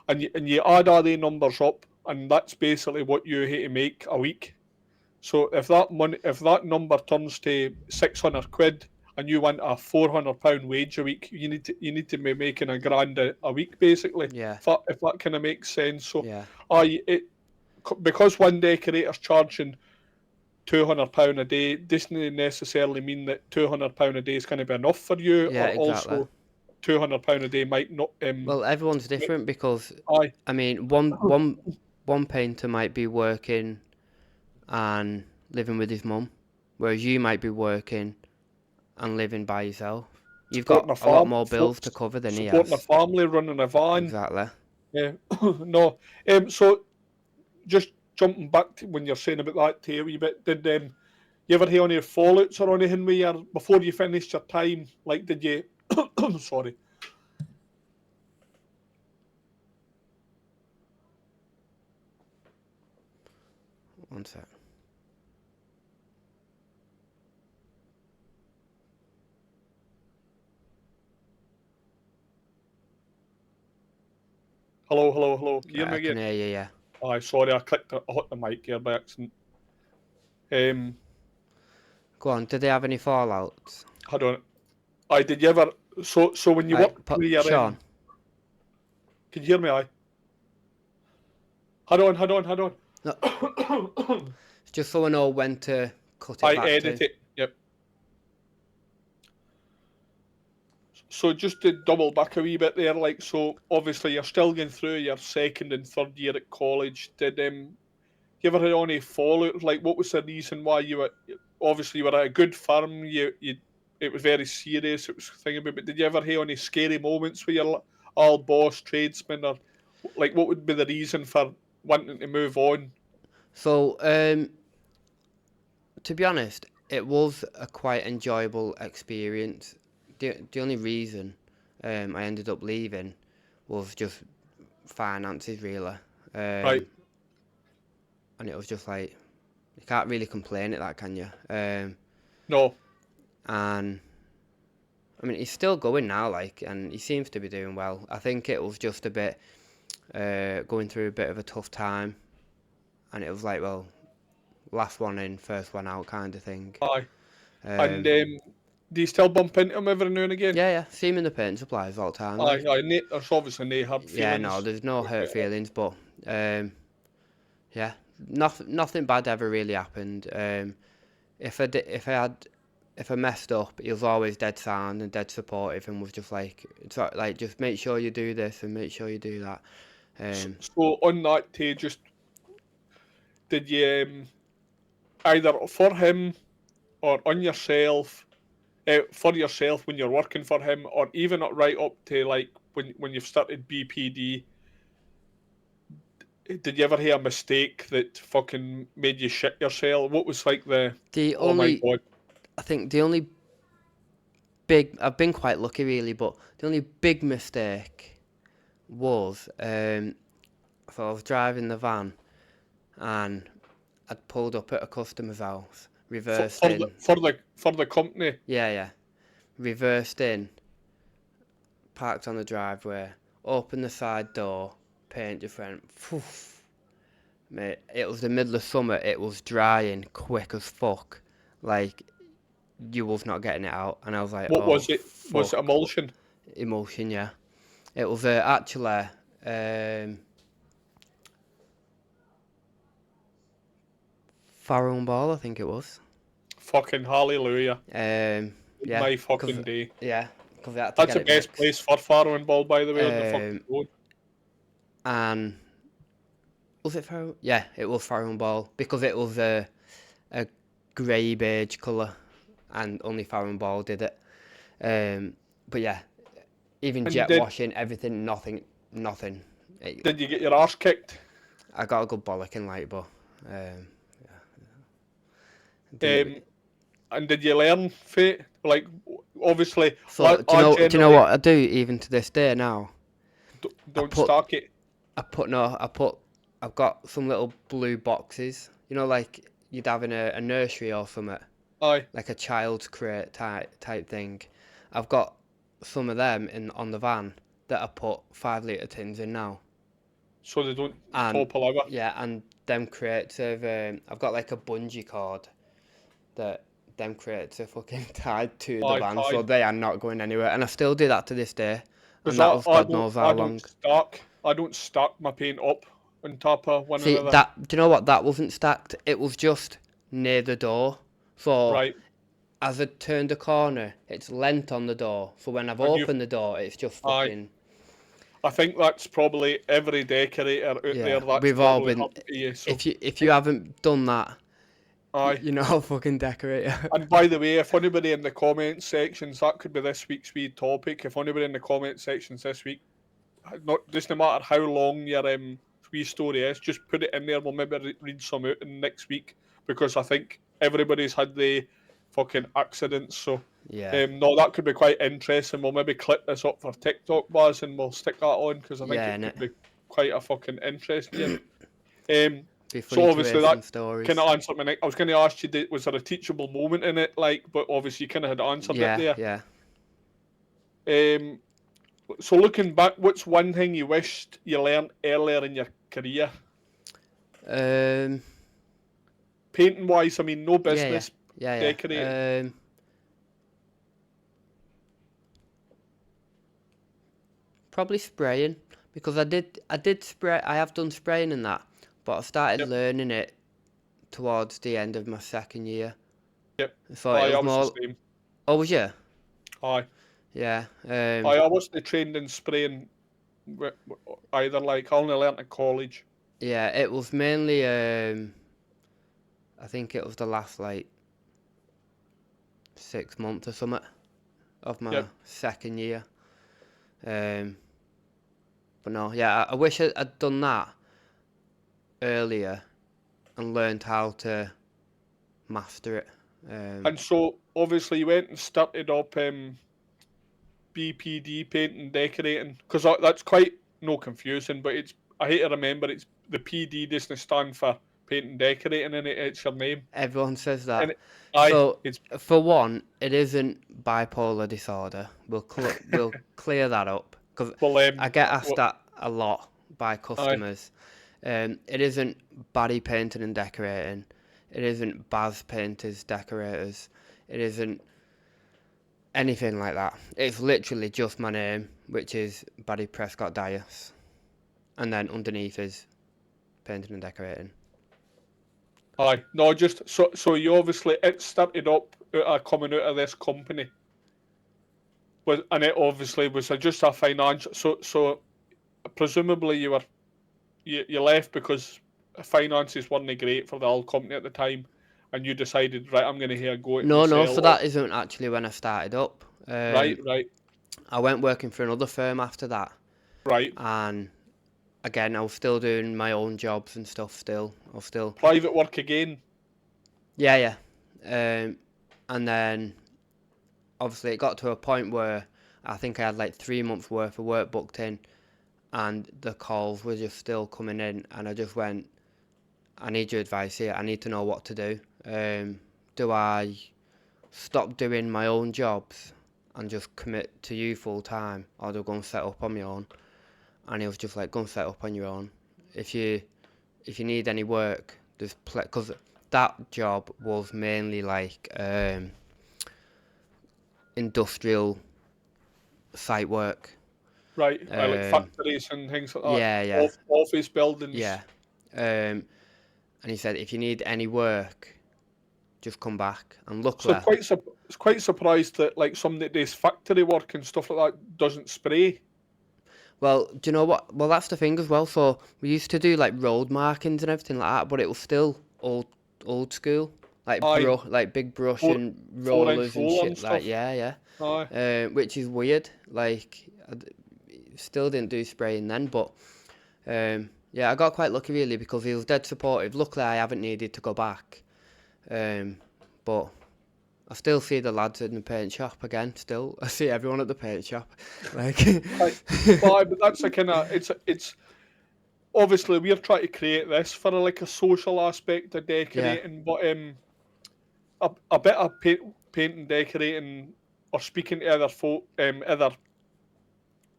and you add all the numbers up, and that's basically what you have to make a week. So if that number turns to 600 quid, and you want a £400 wage a week, you need to be making £1,000 a week basically.
Yeah.
If that kind of makes sense. So,
Yeah.
because one decorator's charging £200 a day doesn't necessarily mean that £200 a day is going to be enough for you,
Yeah,
or
exactly.
also £200 a day might not.
Well, everyone's different because,
Aye,
I mean, one painter might be working and living with his mum, whereas you might be working and living by yourself. You've got
supporting a
a lot
farm,
more bills to cover than he
supporting a
has.
family, running a van.
Exactly.
Yeah, no. So just jumping back to when you're saying about that to a wee bit, did you ever hear any fallouts or anything with your before you finished your time? Like, did you? Sorry.
One sec.
Hello, hello, hello. Can you hear me
I can
again?
hear you, yeah.
Aye, sorry, I hit the mic here by accident.
Go on, did they have any fallouts?
Hold on. Aye, did you ever? So when you
Right,
worked with your
Sean.
can you hear me? Aye. Hold on.
No, just so I know when to cut it
I
back
edit
to.
it. Yep. So just to double back a wee bit there, like, so obviously you're still going through your second and third year at college. Did you ever had any fallout? Like, what was the reason why you were? Obviously, you were at a good firm. It was very serious. It was thinking about. But did you ever have any scary moments with your all boss tradesman, or like what would be the reason for wanting to move on?
So, to be honest, it was a quite enjoyable experience. The only reason I ended up leaving was just finances, really.
Right.
And it was just like, you can't really complain at that, can you?
No.
And I mean, he's still going now, like, and he seems to be doing well. I think it was just a bit going through a bit of a tough time, and it was like, well, last one in, first one out kind of thing.
Aye. And do you still bump into him every now and again?
Yeah, see him in the paint supplies all the time,
Aye.
like.
There's obviously no hard
Yeah, no,
feelings.
there's no hurt feelings, but yeah, nothing bad ever really happened. If I messed up, he was always dead sound and dead supportive, and was just like, it's like, just make sure you do this and make sure you do that.
So on that, just did you either for him or on yourself, for yourself when you're working for him, or even right up to like when you've started BPD, did you ever hear a mistake that fucking made you shit yourself? What was like oh my god.
I think the only I've been quite lucky really, but the only big mistake was, so I was driving the van and I'd pulled up at a customer's house, reversed in.
For the company.
Yeah. Reversed in, parked on the driveway, opened the side door, paint different. Mate, it was the middle of summer, it was drying quick as fuck. Like, you was not getting it out. And I was like,
What
oh,
was it?
fuck.
Was it emulsion?
Emulsion, yeah. It was actually Farrow and Ball, I think it was.
Fucking hallelujah.
Yeah.
My fucking day.
Yeah, because they had to
That's
get
the
it
best
mixed.
place for Farrow and Ball, by the way, on the fucking road.
And was it Farrow? Yeah, it was Farrow and Ball, because it was a grey beige colour, and only Farrow and Ball did it. But yeah, even
And
jet washing, everything, nothing.
Did you get your arse kicked?
I got a good bollocking, like, but
And did you learn fate? Like, obviously,
so do you know what I do even to this day now?
Don't stack it.
I've got some little blue boxes, you know, like you'd have in a nursery or something.
Aye.
like a child's crate type thing. I've got some of them on the van that I put 5 litre tins in now.
So they don't
And
topple over.
yeah, and them crates have I've got like a bungee cord that them crates are fucking tied to the
Aye,
van, so
tied.
they are not going anywhere. And I still do that to this day,
Because
and that was God knows how
I don't
long.
stack. I don't stack my paint up on top of one
See
another.
that? Do you know what? That wasn't stacked. It was just near the door. So
Right.
as I turned the corner, it's lent on the door. So when I've
And you've
opened the door, it's just
aye.
fucking
I think that's probably every decorator out
yeah.
there. That's
We've all
probably
been.
happened to you. So
If you haven't done that,
aye.
you're not a fucking decorator.
And by the way, if anybody in the comment sections, that could be this week's wee topic. If anybody in the comment sections this week, not just no matter how long your wee story is, just put it in there. We'll maybe read some out in next week because I think everybody's had the fucking accidents. So
Yeah.
no, that could be quite interesting. We'll maybe clip this up for TikTok bars and we'll stick that on because I think
Yeah,
it
and
could
it
be quite a fucking interesting.
be
So
funny to hear
obviously that
some stories.
kind of answered my next. I was going to ask you, was there a teachable moment in it, like? But obviously you kind of had answered it
Yeah,
there.
yeah.
So looking back, what's one thing you wished you learned earlier in your career?
Um,
Painting wise, I mean, no
yeah, yeah,
business
yeah,
decorating.
yeah. Probably spraying because I did spray. I have done spraying and that, but I started
Yep,
learning it towards the end of my second year.
yep.
So it
Aye, I
was
was the
more.
same.
Oh, was you?
Aye,
Yeah.
aye. I wasn't trained in spraying either. Like, I only learnt at college.
Yeah. It was mainly. I think it was the last like 6 months or something of my
Yep.
second year. Um, but no, yeah. I wish I'd done that earlier and learned how to master it.
And so obviously you went and started up BPD painting decorating because that's quite no confusing, but it's I hate to remember it's the PD doesn't stand for painting decorating in it. It's your name.
Everyone says that.
And aye,
So,
it's
for one, it isn't bipolar disorder. We'll clear that up because
well,
I get asked
well,
that a lot by
aye,
customers. It isn't body painting and decorating. It isn't Baz painters, decorators. It isn't anything like that. It's literally just my name, which is Barry Prescott Dias, and then underneath is painting and decorating.
aye. No, just so you obviously it started up coming out of this company, and it obviously was just a financial. So presumably you left because finances weren't great for the old company at the time, and you decided right, I'm going to here go out and
No, no.
sell.
So that isn't actually when I started up.
Right, right,
I went working for another firm after that,
right.
and again, I was still doing my own jobs and stuff. Still, I was still,
Private work again.
yeah, yeah. And then obviously it got to a point where I think I had like 3 months worth of work booked in, and the calls were just still coming in, and I just went, I need your advice here. I need to know what to do. Do I stop doing my own jobs and just commit to you full time, or do I go and set up on my own? And he was just like, go and set up on your own. If you need any work, there's because that job was mainly like industrial site work.
Right, like factories and things like that.
Yeah, yeah,
Office buildings.
yeah. And he said, if you need any work, just come back. And
So
luckily,
it's quite surprised that like somebody that does factory work and stuff like that doesn't spray.
well, do you know what? Well, that's the thing as well. So we used to do like road markings and everything like that, but it was still old school, like
Aye,
like big brush
four
and
4 inch
rollers and
roller and
shit. Like
stuff.
yeah,
Aye,
yeah. Which is weird. Like still didn't do spraying then, but yeah, I got quite lucky really because he was dead supportive. Luckily, I haven't needed to go back, but I still see the lads in the paint shop again. Still, I see everyone at the paint shop. Like,
aye. Well, aye, but that's a kind of it's obviously we're trying to create this for like a social aspect of
yeah,
decorating, but a bit of painting, decorating, or speaking to other other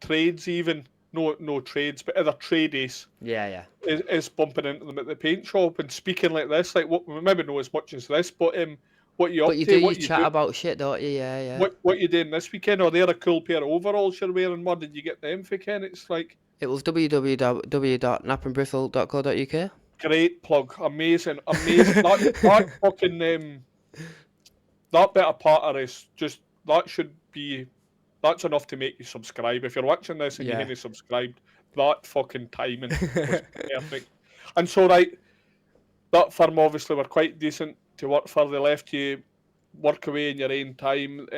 trades even. No trades, but other tradies
Yeah.
is bumping into them at the paint shop and speaking like this, like what maybe not as much as this, but what you
But
up
you do
to,
you
what you
chat
do,
about shit, don't you? Yeah.
what you doing this weekend, or they're a cool pair of overalls you're wearing. Where did you get them for, Ken? It's like
It was www.napandbristle.co.uk.
great plug, amazing. That fucking that bit of patter is just that should be that's enough to make you subscribe. If you're watching this and you
Yeah.
haven't subscribed, that fucking timing was perfect. And so right, that firm obviously were quite decent to work for. They left you work away in your own time.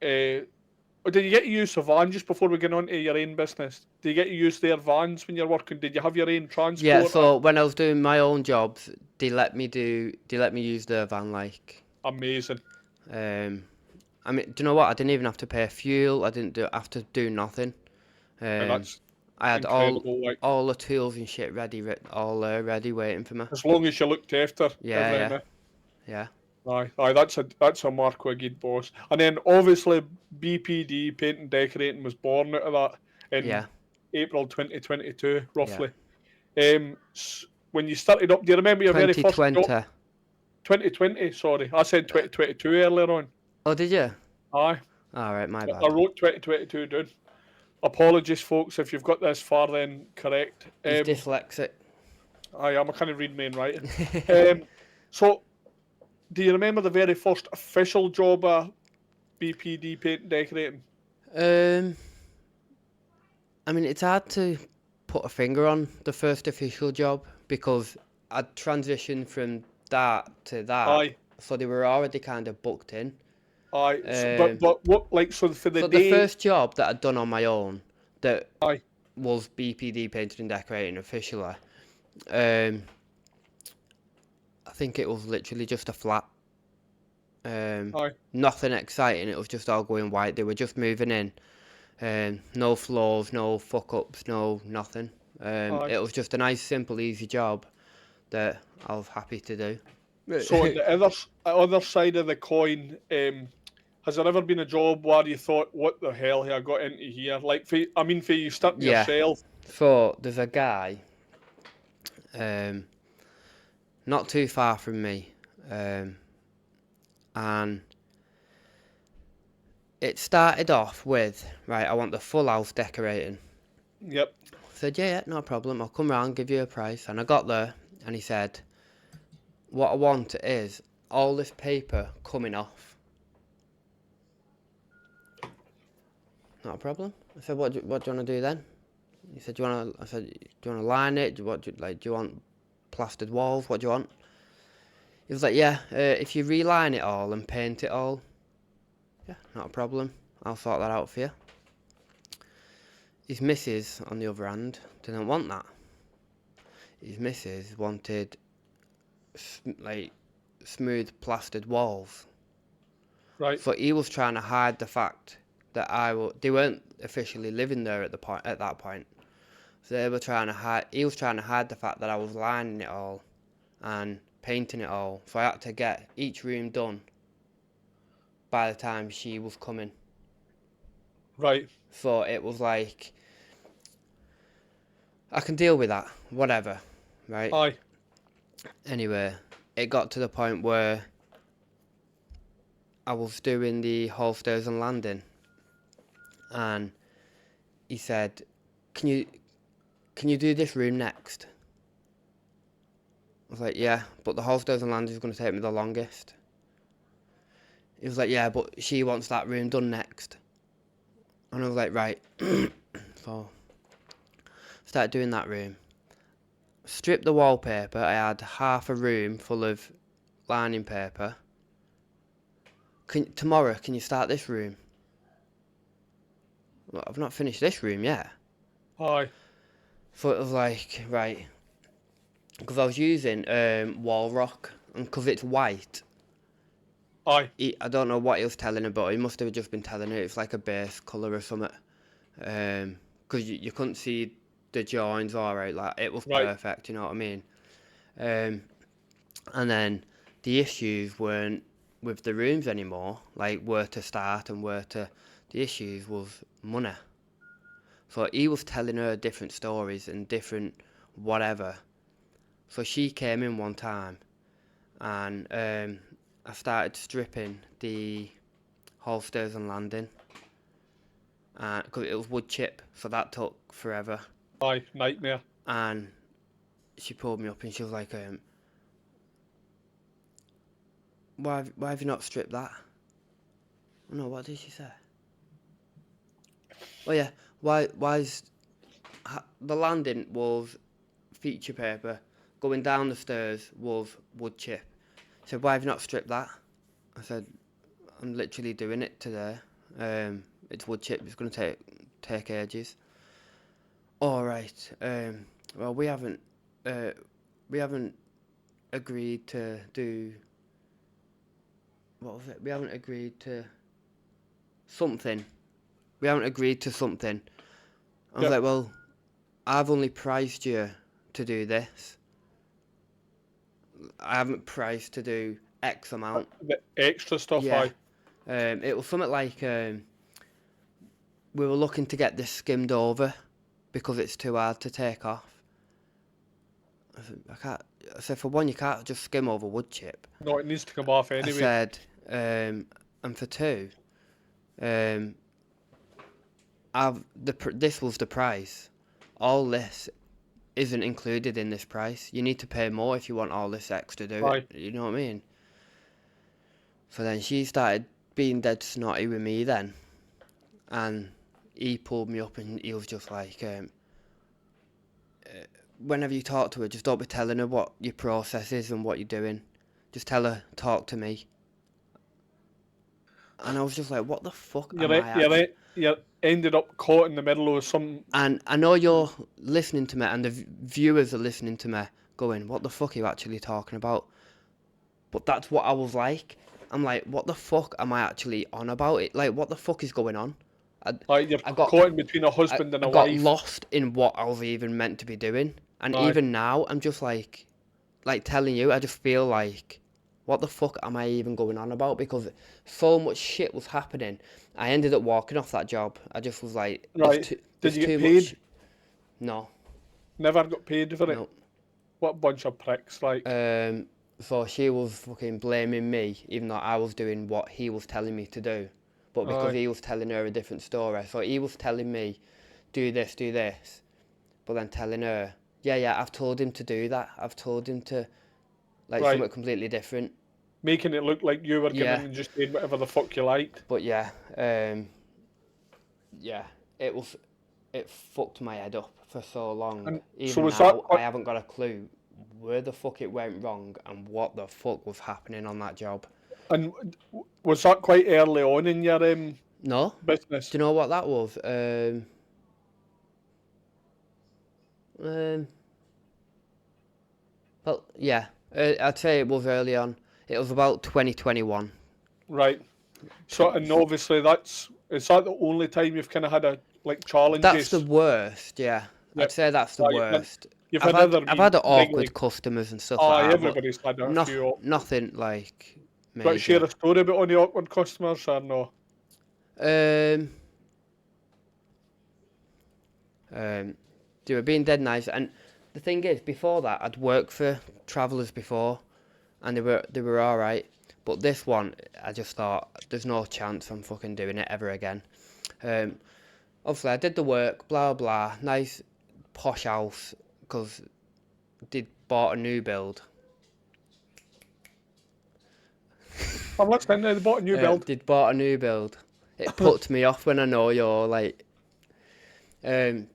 Did you get to use a van just before we get on to your own business? Did you get to use their vans when you're working? Did you have your own
Yeah,
transport?
so when I was doing my own jobs, they let me use their van, like.
Amazing.
um I mean, do you know what? I didn't even have to pay fuel. I didn't have to do nothing.
And
Um,
that's
I had
incredible. Like
all the tools and shit ready, all ready, waiting for me.
as long as you looked after
Yeah,
everything.
yeah, yeah,
Aye, that's a mark of a good boss. And then obviously BPD paint and decorating was born out of that in
yeah,
April 2022,
yeah.
roughly. When you started up, do you remember your very first job?
2020.
2020, sorry, I said 2022 earlier on.
Oh, did you?
Aye,
All right, my
I
bad.
wrote 2022 down. Apologies, folks, if you've got this far, then correct.
He's dyslexic.
I am. I can't read my own writing. Um, so, do you remember the very first official job of BPD paint and decorating?
um, I mean, it's hard to put a finger on the first official job because I'd transitioned from that to that,
Aye,
so they were already kind of booked in.
aye.
Um,
But what like so for the
so the
day?
first job that I'd done on my own that
Aye,
was BPD painting and decorating officially. Um, I think it was literally just a flat.
aye,
Nothing exciting. It was just all going white. They were just moving in. No flaws, no fuck ups, no nothing.
aye.
It was just a nice, simple, easy job that I was happy to do.
So on the other side of the coin, has there ever been a job where you thought, "What the hell have I got into here?" Like, for you starting
Yeah.
yourself.
So there's a guy, um, not too far from me, and it started off with, right, I want the full house decorating.
Yep.
I said, yeah, no problem. I'll come round, give you a price. And I got there, and he said, what I want is all this paper coming off. Not a problem. I said, what do you want to do then? He said, I said, do you want to line it? Do you want plastered walls? What do you want? He was like, yeah, if you reline it all and paint it all, yeah, not a problem. I'll sort that out for you. His missus, on the other hand, didn't want that. His missus wanted smooth plastered walls.
Right.
So he was trying to hide the fact that they weren't officially living there at that point. So they were trying to hide. He was trying to hide the fact that I was lining it all and painting it all. So I had to get each room done by the time she was coming.
Right.
So it was like, I can deal with that, whatever, right?
Aye.
Anyway, it got to the point where I was doing the Holsters and Landing, and he said, "Can you do this room next?" I was like, "Yeah, but the Holsters and Landing is going to take me the longest." He was like, "Yeah, but she wants that room done next," and I was like, "Right." So started doing that room. Stripped the wallpaper. I had half a room full of lining paper. Tomorrow, can you start this room? Well, I've not finished this room yet.
Aye.
So it was like, right, because I was using wall rock, and because it's white,
Aye.
I don't know what he was telling her, but he must have just been telling her it's like a base colour or something. Because you couldn't see the joins alright, like it was
Right.
perfect, you know what I mean? And then the issues weren't with the rooms anymore, like where to start and where to. The issues was money. So he was telling her different stories and different whatever. So she came in one time, and I started stripping the whole stairs and landing, because it was wood chip, so that took forever.
Aye, nightmare.
And she pulled me up and she was like, why have you not stripped that? No, what did she say? Oh yeah, why's the landing was feature paper, going down the stairs was wood chip. I said, why have you not stripped that? I said, I'm literally doing it today. It's wood chip, it's going to take ages. All right. Well, we haven't agreed to do. What was it? We haven't agreed to something. We haven't agreed to something. I was like, well, I've only priced you to do this. I haven't priced to do X amount.
The extra stuff,
Yeah.
aye.
It was something like we were looking to get this skimmed over because it's too hard to take off. I said, for one, you can't just skim over wood chip.
No, it needs to come off anyway.
I said, and for two, this was the price. All this isn't included in this price. You need to pay more if you want all this extra do
Aye.
it. You know what I mean? So then she started being dead snotty with me then, and he pulled me up and he was just like, whenever you talk to her, just don't be telling her what your process is and what you're doing. Just tell her, talk to me. And I was just like, what the fuck am I?
You ended up caught in the middle of some.
And I know you're listening to me, and the viewers are listening to me, going, what the fuck are you actually talking about? But that's what I was like. I'm like, what the fuck am I actually on about? It like, what the fuck is going on?
You're caught in between a husband and a wife.
I got lost in what I was even meant to be doing. And
Aye.
even now, I'm just like telling you, I just feel like, what the fuck am I even going on about? Because so much shit was happening. I ended up walking off that job. I just was like,
right. Did you get paid?
No.
Never got paid for it?
No.
What a bunch of pricks, like.
So she was fucking blaming me, even though I was doing what he was telling me to do. But because he was telling her a different story. So he was telling me, do this. But then telling her, yeah, I've told him to do that. I've told him to, something completely different.
Making it look like you were giving and just doing whatever the fuck you liked.
But yeah, it fucked my head up for so long.
And
even
so
now, I haven't got a clue where the fuck it went wrong and what the fuck was happening on that job.
And was that quite early on in your
No
business?
Do you know what that was? Well, yeah, I'd say it was early on. It was about 2021.
Right. So, and obviously is that the only time you've kind of had challenges?
That's the worst, yeah. Yep. I'd say that's the worst. I've had awkward customers and stuff like that.
Everybody's had a few.
Nothing like major.
Do you share a story about any awkward customers or no?
They were being dead nice, and the thing is, before that, I'd worked for Travellers before, and they were all right. But this one, I just thought, there's no chance I'm fucking doing it ever again. Obviously, I did the work, blah blah, nice posh house, because they'd bought a new build.
I'm listening. They bought a new build.
They'd bought a new build. It puts me off when I know you're like. They'd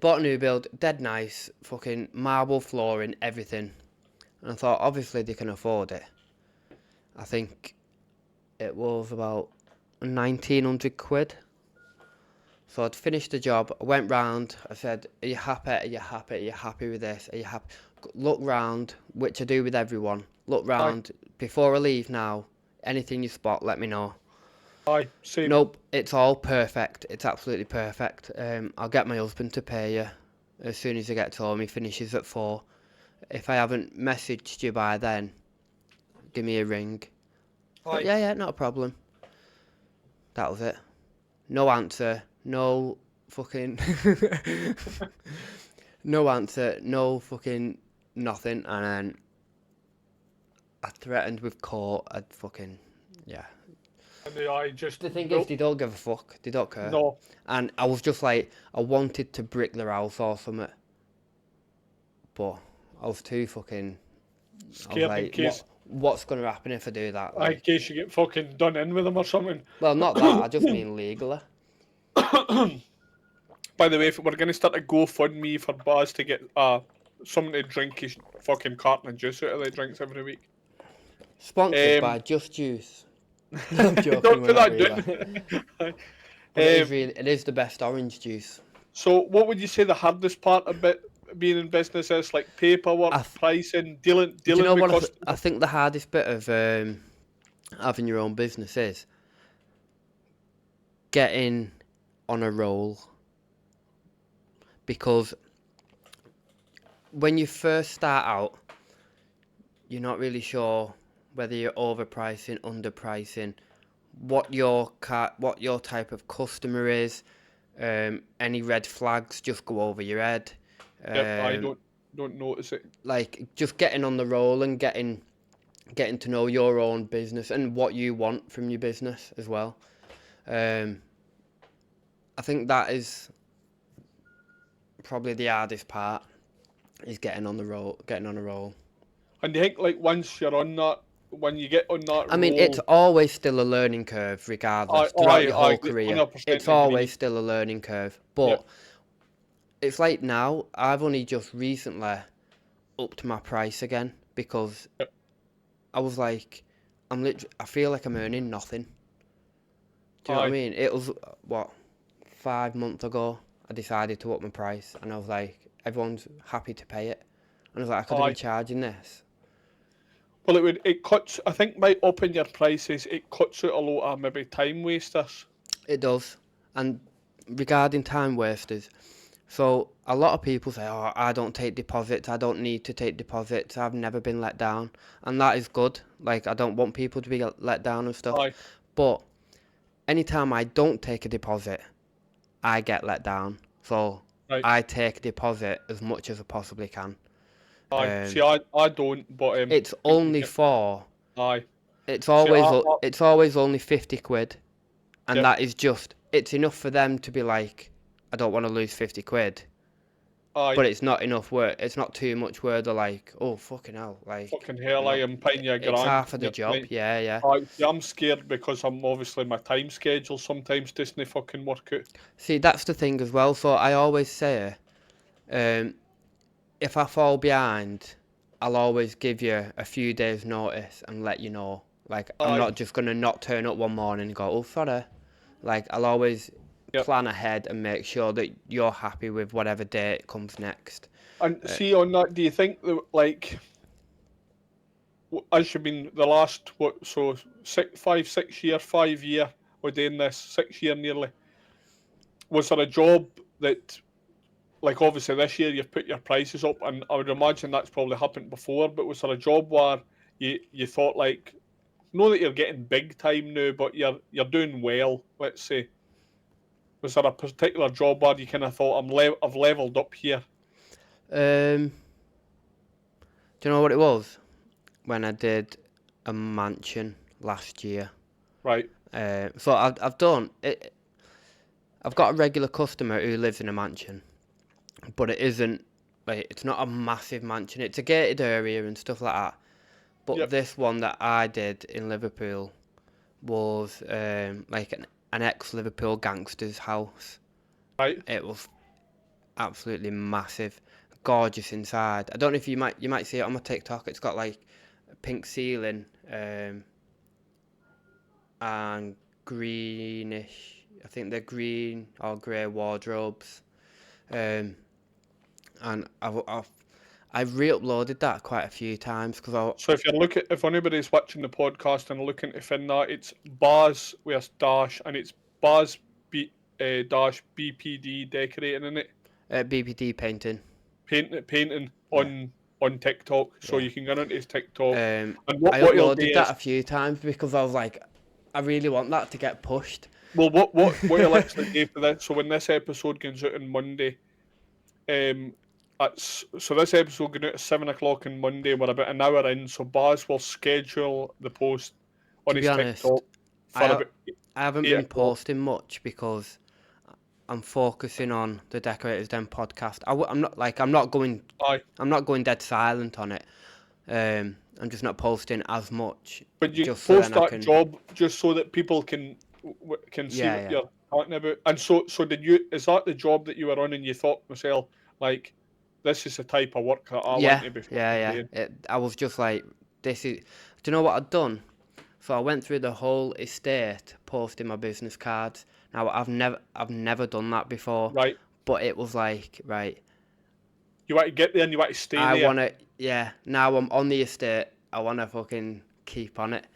bought a new build, dead nice, fucking marble flooring, everything. And I thought, obviously they can afford it. I think it was about 1,900 quid. So I'd finished the job, I went round, I said, are you happy? Are you happy? Are you happy with this? Are you happy? Look round, which I do with everyone. Look round, before I leave now, anything you spot, let me know.
Aye, same.
Nope, it's all perfect. It's absolutely perfect. I'll get my husband to pay you as soon as he gets home. He finishes at 4. If I haven't messaged you by then, give me a ring.
Aye.
Yeah, not a problem. That was it. No answer, no fucking... no answer, no fucking nothing, and then I threatened with court. I'd fucking... Yeah.
And I just
The thing is,
nope,
they don't give a fuck. They don't care.
no.
And I was just like, I wanted to brick their house or something. But I was too fucking... I was
Scared in
like,
case,
what's going to happen if I do that?
in
Like,
case you get fucking done in with them or something.
well, not that. I just mean legally.
By the way, if we're going to start a GoFundMe for Baz to get someone to drink his fucking carton of juice out of the drinks every week.
Sponsored by Just Juice. No, I'm joking.
Don't
We're
put
not
that
really.
down.
But it is the best orange juice.
So, what would you say the hardest part about being in business is? Like paperwork, pricing, dealing
Do you know
with
what
customers?
I think the hardest bit of having your own business is? Getting on a roll. Because when you first start out, you're not really sure whether you're overpricing, underpricing, what your type of customer is. Any red flags just go over your head.
Yep, I don't notice it.
Like just getting on the roll and getting to know your own business and what you want from your business as well. I think that is probably the hardest part, is getting on a roll.
And do you think like once you're on that, when you get on that
I mean,
roll,
it's always still a learning curve, regardless. Throughout your whole career,
100%
it's
agree.
always still a learning curve. But
Yep.
it's like now, I've only just recently upped my price again because
Yep.
I was like, I feel like I'm earning nothing. Do you know what I mean? It was, 5 months ago, I decided to up my price, and I was like, everyone's happy to pay it. And I was like, I could have been charging this.
Well, it cuts. I think by upping your prices, it cuts out a lot of maybe time wasters.
It does. And regarding time wasters, so a lot of people say, oh, I don't take deposits, I don't need to take deposits, I've never been let down. And that is good. Like, I don't want people to be let down and stuff. But anytime I don't take a deposit, I get let down. So I take a deposit as much as I possibly can.
See, I don't, but
it's only for... It's
See,
always only 50 quid. And
Yep.
that is just... It's enough for them to be like, I don't want to lose 50 quid. But it's not enough work. It's not too much where they're like, oh, fucking hell. Like,
fucking hell, I am paying you a grand.
It's half of the job, yeah.
I'm scared because I'm obviously my time schedule sometimes doesn't fucking work out.
See, that's the thing as well. So I always say, if I fall behind, I'll always give you a few days notice and let you know. Like, I'm not just going to not turn up one morning and go, oh, sorry. Like, I'll always plan ahead and make sure that you're happy with whatever date comes next.
And see, on that, do you think that, like, as you've been the last, 5 year, we're doing this, 6 year nearly, was there a job that, like, obviously this year you've put your prices up, and I would imagine that's probably happened before, but was there a job where you thought, like, know that you're getting big time now, but you're doing well, let's say? Was there a particular job where you kind of thought, I've leveled up here?
Do you know what it was? When I did a mansion last year.
Right.
So I've done it. I've got a regular customer who lives in a mansion, but it isn't like, it's not a massive mansion. It's a gated area and stuff like that. But this one that I did in Liverpool was like an ex-Liverpool gangster's house.
Right.
It was absolutely massive, gorgeous inside. I don't know if you might see it on my TikTok. It's got like a pink ceiling and greenish. I think they're green or grey wardrobes. And I've re-uploaded that quite a few times because
So if anybody's watching the podcast and looking to find that, it's Baz with a dash, and it's Baz dash BPD decorating in it.
BPD painting.
Painting on on TikTok, so
Yeah.
you can get onto his TikTok. And
I
what he'll do
uploaded that
is,
a few times because I was like, I really want that to get pushed.
well, what he'll actually do for that. So when this episode goes out on Monday, so this episode going out at 7 o'clock on Monday. We're about an hour in, so Baz will schedule the post on
To be
his
honest,
TikTok
I
for
ha-
about
I haven't
8
been
o'clock.
posting much because I'm focusing on the Decorators Den podcast.
Aye,
I'm not going dead silent on it. I'm just not posting as much,
but you
just so
post
then I
that
can.
job just so that people can see
Yeah,
what
yeah,
you're talking about. And so did you? Is that the job that you were on, and you thought to yourself, like, this is the type of work that I want
yeah,
to be
yeah,
fucking
yeah.
doing?
I was just like, this is. Do you know what I'd done? So I went through the whole estate posting my business cards. Now I've never done that before,
Right.
but it was like, right,
You want to get there and you want to stay
I
there.
wanna, yeah. Now I'm on the estate. I wanna fucking keep on it.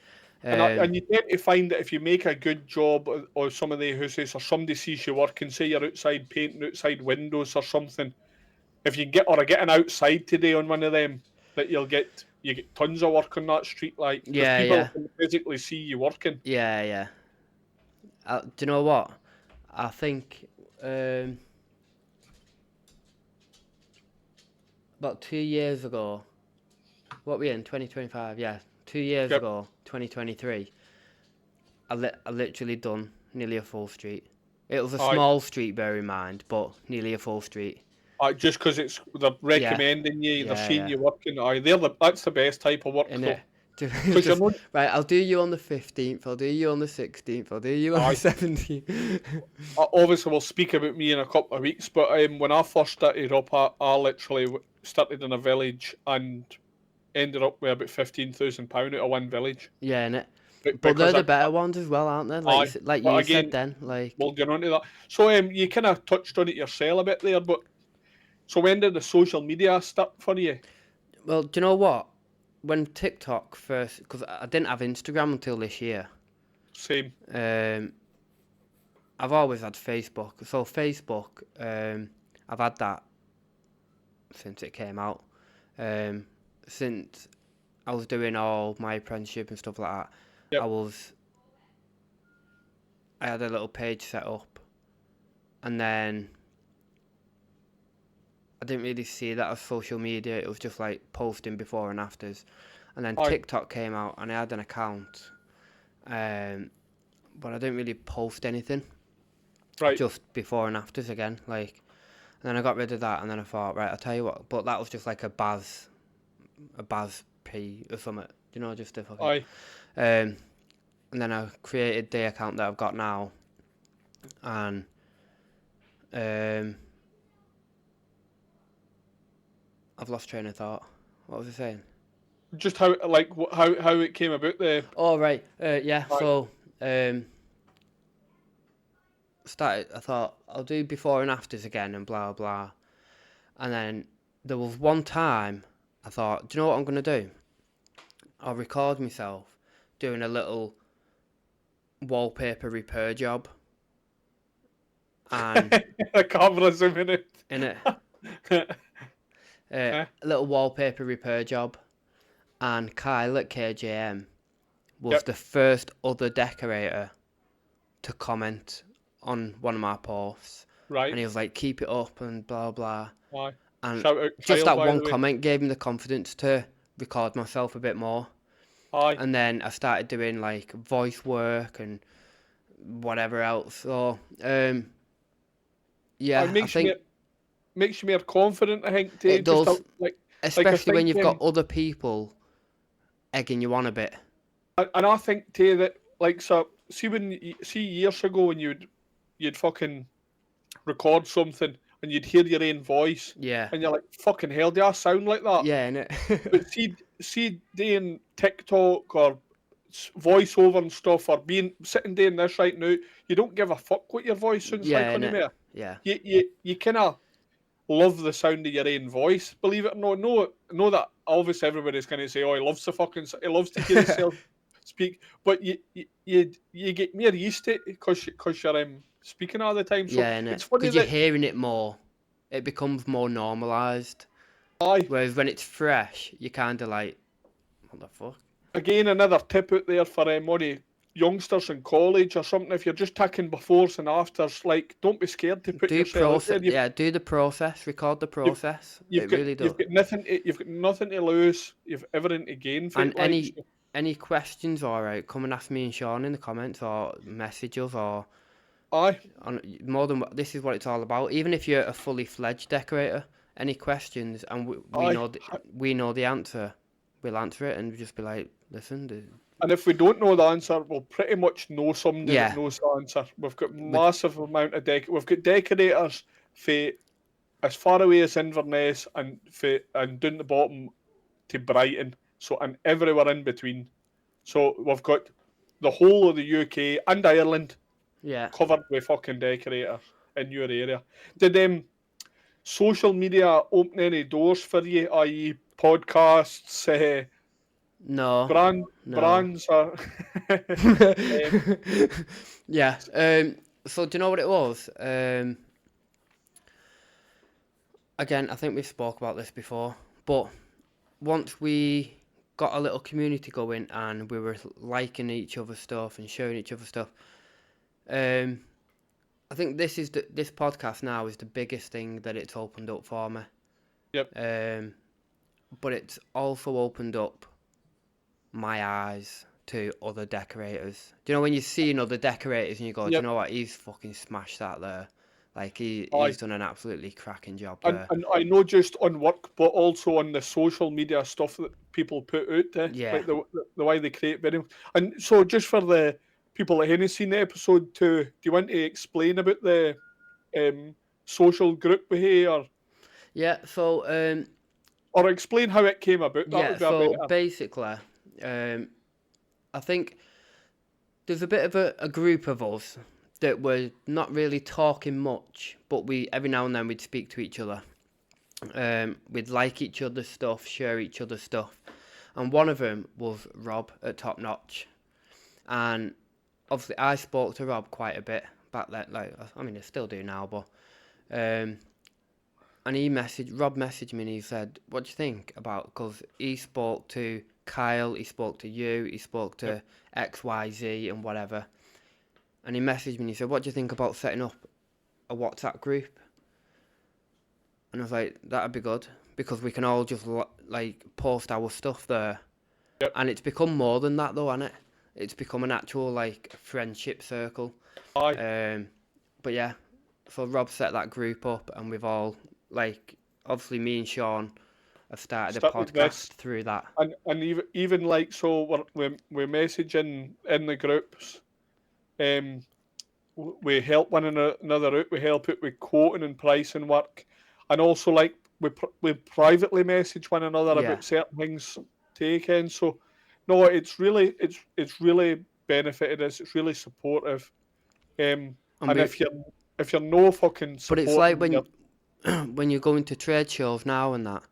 And you tend to find that if you make a good job or some of the houses, or somebody sees you working, say you're outside painting outside windows or something, if you get or getting outside today on one of them, that you get tons of work on that street, like, because
Yeah,
people
yeah,
can physically see you working.
yeah, yeah. Do you know what? I think about 2 years ago. What we in 2025? Yeah, 2 years
Yep.
ago, 2023. I literally done nearly a full street. It was a
Aye.
small street, bear in mind, but nearly a full street.
Just because they're
Yeah,
recommending you, they're
yeah,
seeing
yeah.
you working. Aye, that's the best type of work
In
though,
it.
because you're
Just
not.
right. I'll do you on the 15th. I'll do you on the 16th. I'll do you on the
Aye.
17th.
Obviously, we'll speak about me in a couple of weeks, but when I first started up, I literally started in a village and ended up with about £15,000 out of one village.
Yeah, in it. But they're
Because
the better ones as well, aren't they?
aye,
Like
but
you said
again,
then. Like,
we'll get onto that. So you kind of touched on it yourself a bit there, but so when did the social media start for you?
well, do you know what? When TikTok first, because I didn't have Instagram until this year.
Same.
I've always had Facebook. So Facebook, I've had that since it came out. Since I was doing all my apprenticeship and stuff like that,
Yep.
I had a little page set up, and then I didn't really see that as social media. It was just like posting before and afters, and then
Aye.
TikTok came out, and I had an account, but I didn't really post anything.
Right.
Just before and afters again, like. And then I got rid of that, and then I thought, right, I'll tell you what. But that was just like a Baz P or something, you know, just a fucking.
Aye.
And then I created the account that I've got now, and I've lost train of thought. What was I saying?
Just how how it came about the.
Oh right, yeah.
Aye.
So started. I thought I'll do before and afters again, and blah blah. And then there was one time I thought, do you know what I'm gonna do? I'll record myself doing a little wallpaper repair job, and
The camera's a minute.
in it, a little wallpaper repair job, and Kyle at KJM was
Yep.
the first other decorator to comment on one of my posts,
Right.
and he was like, "Keep it up," and blah blah.
Aye.
And
Shout out
just
Kyle,
that
by
one
the way.
comment gave me the confidence to record myself a bit more.
Aye.
And then I started doing like voice work and whatever else. So yeah,
It
I think
makes you more confident, I think,
it
just
does,
I
especially when
think,
you've got other people egging you on a bit.
and I think too that, like, so see years ago when you'd fucking record something and you'd hear your own voice
Yeah,
and you're like, fucking hell, do I sound like that?
yeah, innit?
But see doing TikTok or voiceover and stuff, or sitting doing this right now, you don't give a fuck what your voice sounds like
Yeah, innit?
anymore.
Yeah,
You kind of love the sound of your own voice. Believe it or not, know that obviously everybody's going to say, "Oh, he loves to hear himself speak," but you get more used to it because you're speaking all the time. So
yeah, innit?
it's funny
Because you're
that
hearing it more, it becomes more normalised.
Aye.
Whereas when it's fresh, you're kind of like, what the fuck?
Again, another tip out there for all the youngsters in college or something. If you're just taking befores and afters, like, don't be scared to put
Do
yourself out
process,
there.
yeah. Do the process. Record the
You've,
process. It really does.
you've got nothing to lose. You've everything to gain for
And
it. Like, so,
any questions, all right, come and ask me and Sean in the comments or message us or
aye,
on more than this is what it's all about. Even if you're a fully fledged decorator, any questions and
aye.
we know the answer, we'll answer it and just be like, listen,
And if we don't know the answer, we'll pretty much know somebody that
yeah,
knows the answer. We've got
with
massive amount of we've got decorators for as far away as Inverness and down the bottom to Brighton, so and everywhere in between. So we've got the whole of the UK and Ireland
yeah.
covered with fucking decorators in your area. Did social media open any doors for you, i.e. podcasts,
No, no.
brands or
Yeah. So do you know what it was? Again, I think we've spoke about this before, but once we got a little community going and we were liking each other's stuff and showing each other stuff, I think this podcast now is the biggest thing that it's opened up for me.
Yep.
But it's also opened up my eyes to other decorators. Do you know when you see other decorators and you go, do you
Yep.
know what, he's fucking smashed that there. Like
Aye.
he's done an absolutely cracking job there.
And I know just on work, but also on the social media stuff that people put out there,
Yeah.
like the way they create videos. And so, just for the people that haven't seen episode 2, do you want to explain about the social group we here,
Yeah, so
or explain how it came about? That
yeah,
would be
so
better.
basically, I think there's a bit of a group of us that were not really talking much, but we every now and then we'd speak to each other. We'd like each other's stuff, share each other's stuff, and one of them was Rob at Top Notch, and obviously I spoke to Rob quite a bit back then. Like, I mean, I still do now, but and Rob messaged me and he said, "What do you think about?" Because he spoke to Kyle, he spoke to you, he spoke to XYZ and whatever. And he messaged me and he said, "What do you think about setting up a WhatsApp group?" And I was like, "That'd be good because we can all just like post our stuff there."
Yep.
And it's become more than that though, hasn't it? It's become an actual like friendship circle.
Aye.
But yeah, so Rob set that group up and we've all like obviously me and Sean have started a podcast through that.
And even like so we're messaging in the groups. We help one another out. We help out with quoting and pricing work, and also like we privately message one another about certain things taken. So no, it's really benefited us. It's really supportive. And if you're no fucking supporting,
but it's like when when you're going to trade shows now and that,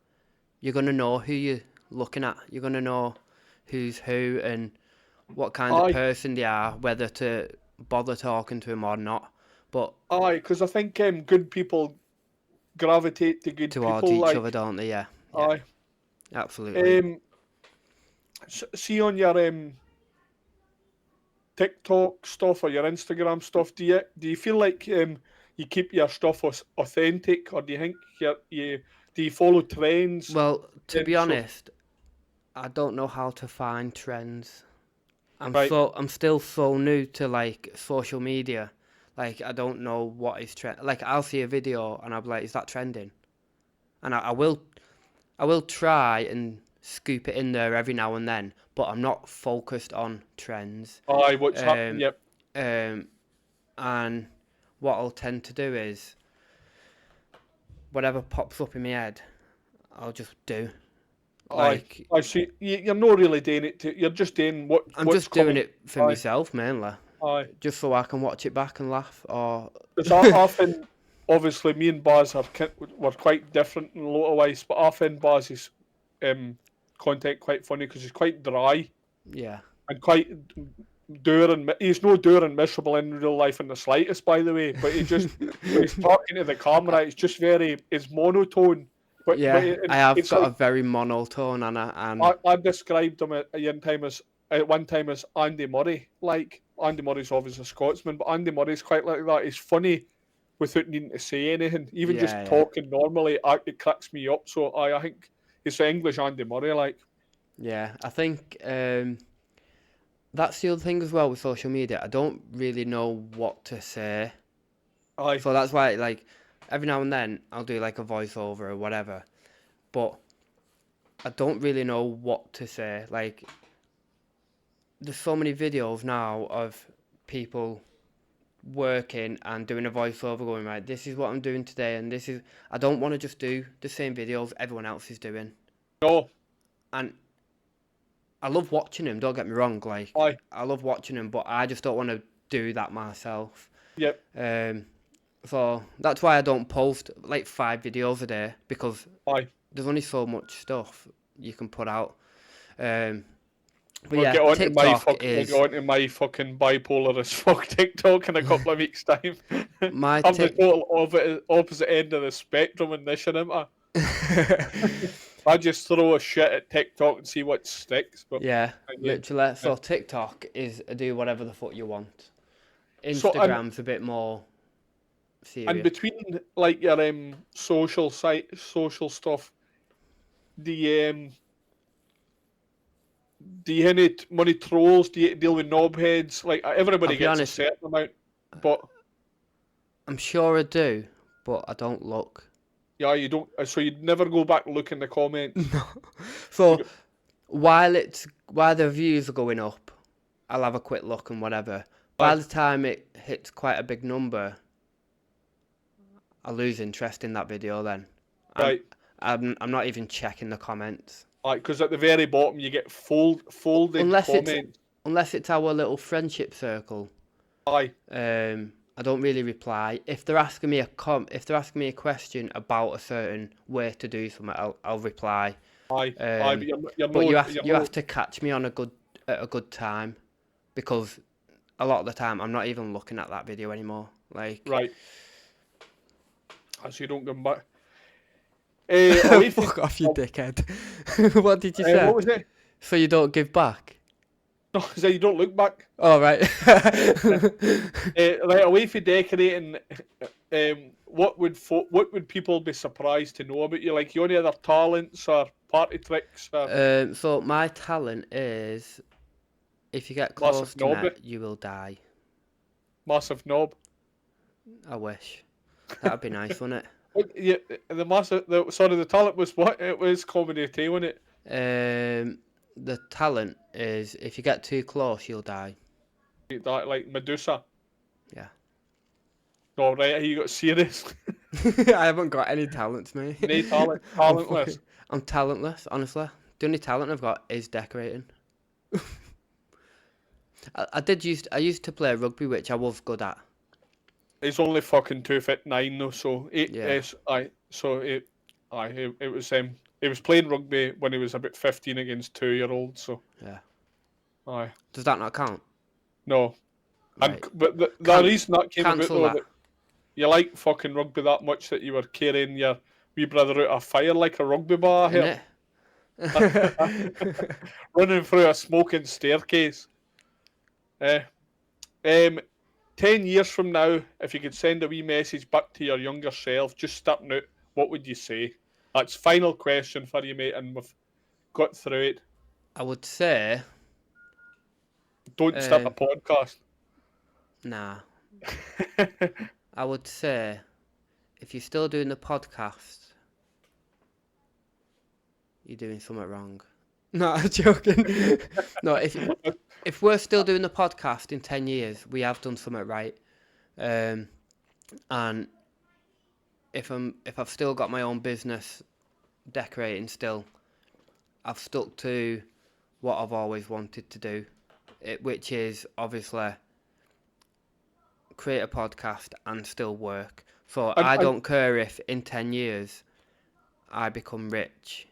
you're gonna know who you're looking at. You're gonna know who's who and what kind of person they are, whether to bother talking to them or not. But
because I think good people gravitate to good
towards
people
each other, don't they? Yeah.
Aye.
Absolutely.
See on your TikTok stuff or your Instagram stuff, do you feel like you keep your stuff authentic, or do you think do you follow trends?
Well, to be honest, I don't know how to find trends. I'm still so new to like social media. Like I don't know what is trend. Like I'll see a video and I'll be like, "Is that trending?" And I will try and scoop it in there every now and then, but I'm not focused on trends.
Aye, what's happening? Yep.
And what I'll tend to do is whatever pops up in my head, I'll just do. Like,
I see. You're not really doing it. You're just doing what.
I'm just doing it for myself mainly.
Aye.
Just so I can watch it back and laugh. Or
because often, obviously, me and Baz were quite different in a lot of ways, but often Baz's content quite funny because he's quite dry.
Yeah.
And quite dour and he's no dour and miserable in real life in the slightest, by the way. But he just when he's talking to the camera, it's just it's monotone. but
Yeah, I have
it's
got
like
a very monotone and
I described him at one time as Andy Murray. Like Andy Murray's obviously a Scotsman, but Andy Murray's quite like that. He's funny without needing to say anything. Even just
yeah.
talking normally, it cracks me up. So I think it's the English Andy Murray. Like,
Yeah, I think that's the other thing as well with social media. I don't really know what to say.
aye,
So that's why, like, every now and then I'll do like a voiceover or whatever. But I don't really know what to say. Like, there's so many videos now of people working and doing a voiceover going, right, this is what I'm doing today, and this is... I don't want to just do the same videos everyone else is doing.
no,
And I love watching them, don't get me wrong, like,
aye,
I love watching them, but I just don't want to do that myself.
yep,
So that's why I don't post like 5 videos a day, because
aye.
there's only so much stuff you can put out. Um, but
We'll
yeah,
get on to
TikTok is
my fucking bipolar as fuck TikTok in a couple of weeks' time.
my
I'm the
tick.
total opposite end of the spectrum in this, isn't I? I just throw a shit at TikTok and see what sticks. But
Yeah,
again,
literally. So TikTok is do whatever the fuck you want.
so
Instagram's a bit more
and
serious.
between like your social stuff, the do you have any money trolls? Do you deal with knobheads? Like
I'll
everybody
be
gets a
honest,
certain amount, but
I'm sure I do, but I don't look.
yeah, you don't. So you'd never go back and look in the comments.
No.
You
So
don't-
while the views are going up, I'll have a quick look and whatever. By
Aye,
the time it hits quite a big number, I lose interest in that video then. And
right.
I'm not even checking the comments.
Like, because at the very bottom you get folded
Unless it's
comments.
unless it's our little friendship circle.
Aye,
I don't really reply. If they're asking me if they're asking me a question about a certain way to do something, I'll reply.
aye. But
But
you're
you
no,
have to catch me on at a good time, because a lot of the time I'm not even looking at that video anymore. Like,
right. So you don't come back. Away from
fuck off, you dickhead. What did you
what
say?
was it?
So you don't give back?
No, so you don't look back.
All right.
Right, away from decorating. What would people be surprised to know about you? Like, you any other talents or party tricks or
So my talent is, if you get
massive
close to
knob?
me, you will die.
Massive knob.
I wish. That'd be nice, wouldn't
What, yeah, the talent was what? It was comedy too, wasn't it?
it? The talent is, if you get too close, you'll die.
That like Medusa.
Yeah.
No, right, you got serious.
I haven't got any talents, mate.
No talent,
I'm
talentless.
I'm talentless, honestly. The only talent I've got is decorating. I used to play rugby, which I was good at.
He's only fucking 2'9" though, so
Yeah,
he was playing rugby when he was about 15 against 2-year-olds, so
yeah.
aye.
Does that not count?
No. And
Right.
but the
Can
reason that came about
cancel
though,
that.
that you like fucking rugby that much that you were carrying your wee brother out of fire like a rugby ball here,
Innit?
running through a smoking staircase. Eh. Um 10 years from now, if you could send a wee message back to your younger self, just starting out, what would you say? That's final question for you, mate, and we've got through it.
I would say,
Don't start a
um,
podcast.
nah. I would say, if you're still doing the podcast, you're doing something wrong. No, I'm joking. No, if we're still doing the podcast in 10 years, we have done something right. And if I've still got my own business decorating still, I've stuck to what I've always wanted to do, which is obviously create a podcast and still work. So
and,
I
and
don't care if in 10 years I become rich.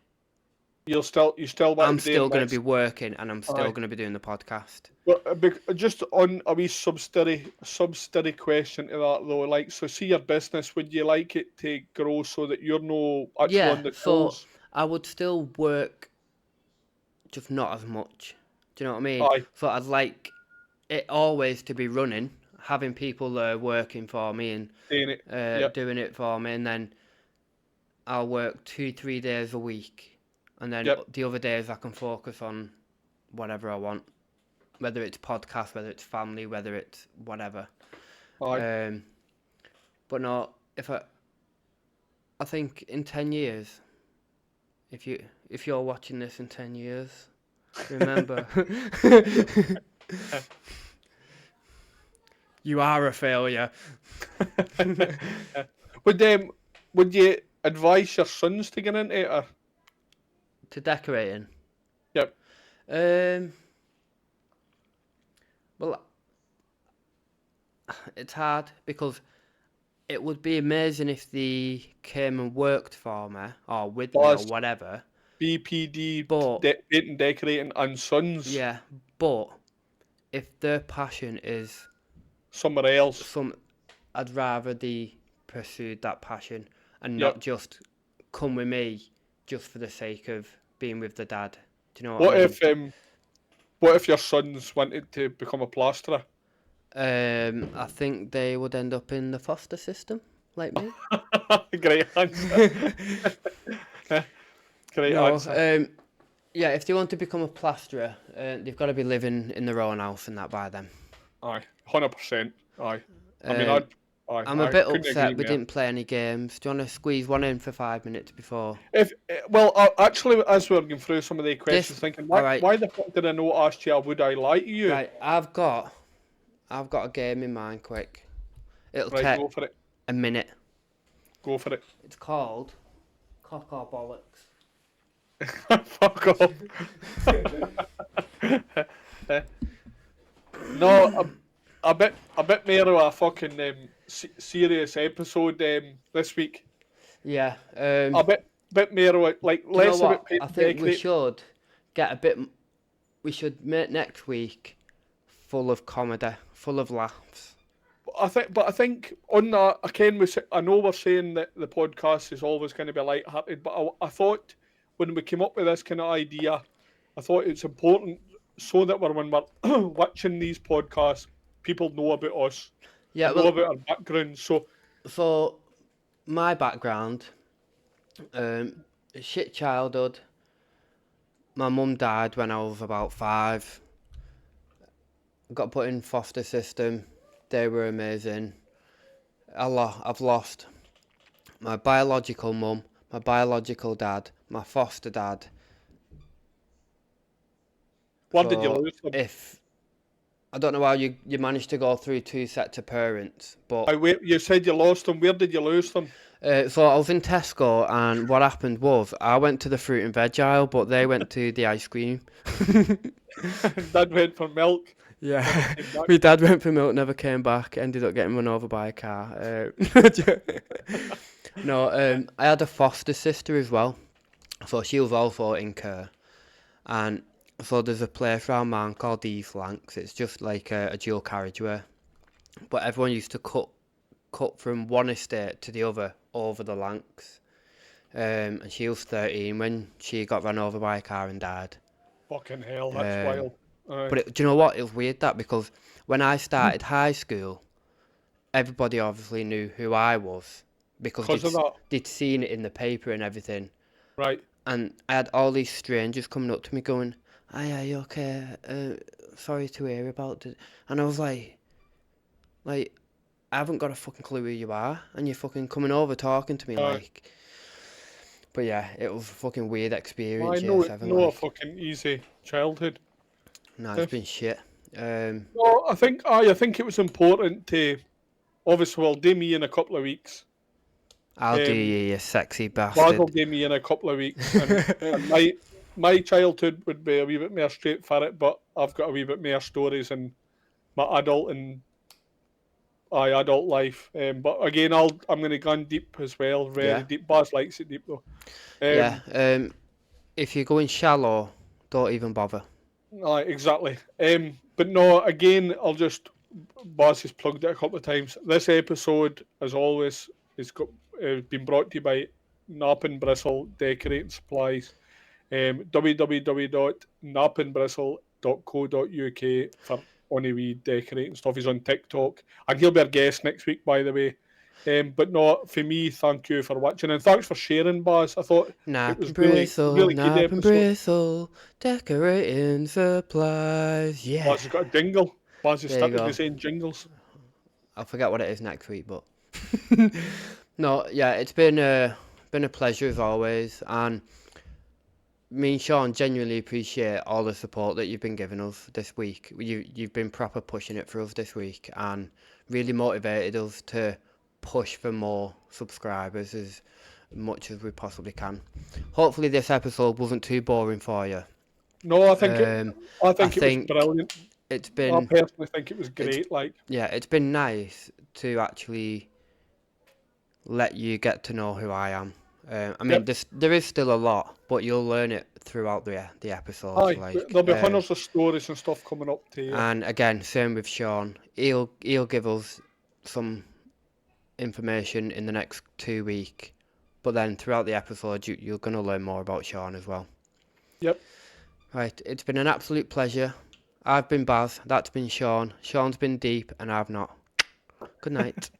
You still want
I'm
to be doing
still going to be
this.
working, and I'm still
Aye.
going to be doing the podcast.
But just on a wee subsidiary question to that though, like, so see your business, would you like it to grow so that you're no actually
Yeah,
on the
so
tools?
I would still work, just not as much. Do you know what I mean?
Aye,
So I'd like it always to be running, having people there working for me and
doing it. Yep.
doing it for me, and then I'll work 2-3 days a week, and then
Yep.
the other days I can focus on whatever I want, whether it's podcast, whether it's family, whether it's whatever.
Aye.
But no, I think in 10 years, if you're watching this in 10 years, remember, you are a failure.
Would you advise your sons to get into it? Or?
To decorating.
Yep.
Well, it's hard because it would be amazing if they came and worked for me or with me or
Buzz,
whatever.
BPD,
But
painting, decorating, and sons
yeah, but if their passion is
somewhere else.
I'd rather they pursued that passion and
Yep.
not just come with me just for the sake of being with the dad. Do you know
What
I mean?
what if your sons wanted to become a plasterer?
I think they would end up in the foster system, like me.
Great answer. Great
No,
answer.
yeah, if they want to become a plasterer, they've got to be living in their own house and that by them.
Aye, 100%. Aye. I mean,
I'm a
I
bit
couldn't
upset
agree
we
more.
didn't play any games. Do you want to squeeze one in for 5 minutes before?
Actually, as we're going through some of the questions, thinking,
all right,
why the fuck did I not ask you, would I lie to you?
right. I've got a game in mind. Quick, it'll
Right,
take
go for it.
a minute.
Go for it.
It's called Cock or Bollocks.
Fuck off. No, a bit more of a fucking serious episode this week.
Yeah.
A bit more of like
Do you know
less
what?
about
I think we
decorate.
should get a bit. We should make next week full of comedy, full of laughs.
I think on that again, I know we're saying that the podcast is always going to be light-hearted, but I thought when we came up with this kind of idea, I thought it's important so that when we're watching these podcasts, people know about us
Yeah.
and know
Well,
about our background.
so my background, shit childhood. My mum died when I was about 5. Got put in foster system. They were amazing. I've lost my biological mum, my biological dad, my foster dad.
Where did you
So
lose them?
if I don't know how you managed to go through 2 sets of parents, but
You said you lost them. Where did you lose them?
so I was in Tesco, and what happened was I went to the fruit and veg aisle, but they went to the ice cream.
Dad went for milk.
Yeah, my dad went for milk, never came back, ended up getting run over by a car. No, I had a foster sister as well, so she was also in care, and so there's a place around man called East Lancs. It's just like a dual carriageway, but everyone used to cut from one estate to the other over the Lancs. And she was 13 when she got run over by a car and died.
Fucking hell, that's wild.
But do you know what? It was weird that because when I started high school, everybody obviously knew who I was because
Because of that,
they'd seen it in the paper and everything.
right?
And I had all these strangers coming up to me going, "Hi, are you okay? Sorry to hear about it." And I was like, I haven't got a fucking clue who you are, and you're fucking coming over talking to me like. But yeah, it was a fucking weird experience.
I know,
Year 7,
no, a
like.
fucking easy childhood.
No, it's been shit.
No, I think it was important to obviously we'll do me in a couple of weeks.
I'll do you, you sexy
Baz will
bastard.
do me in a couple of weeks, and my childhood would be a wee bit more straight for it, but I've got a wee bit more stories in my adult life. But again, I'm going to go in deep as well, very
Yeah.
deep. Baz likes it deep though.
Yeah. if you're going shallow, don't even bother.
Aye, exactly. But no, again, Baz has plugged it a couple of times. This episode, as always, has been brought to you by Nap and Bristle Decorating Supplies. www.napandbristle.co.uk for only wee decorating stuff. He's on TikTok, and he'll be our guest next week, by the way. But no, for me, thank you for watching, and thanks for sharing, Baz. I thought it was really good
Nap and
episode.
bristle, decorating supplies. Yeah.
Baz has got a jingle. Baz has
There you
started
go.
designing jingles.
I'll forget what it is next week, but no, yeah, it's been a pleasure as always, and me and Sean genuinely appreciate all the support that you've been giving us this week. You've been proper pushing it for us this week, and really motivated us to push for more subscribers as much as we possibly can. Hopefully, this episode wasn't too boring for you.
No, I
I
think it was
think
brilliant.
it's
I
been
personally think it was
it's
great. Like,
yeah, it's been nice to actually let you get to know who I am. I mean,
yep,
there is still a lot, but you'll learn it throughout the episodes.
aye,
Like,
there'll be hundreds of stories and stuff coming up to you.
and again, same with Sean. He'll give us some information in the next 2 weeks, but then throughout the episode, you're gonna learn more about Sean as well.
Yep.
Right, it's been an absolute pleasure. I've been Baz. That's been Sean. Sean's been deep, and I've not. Good night.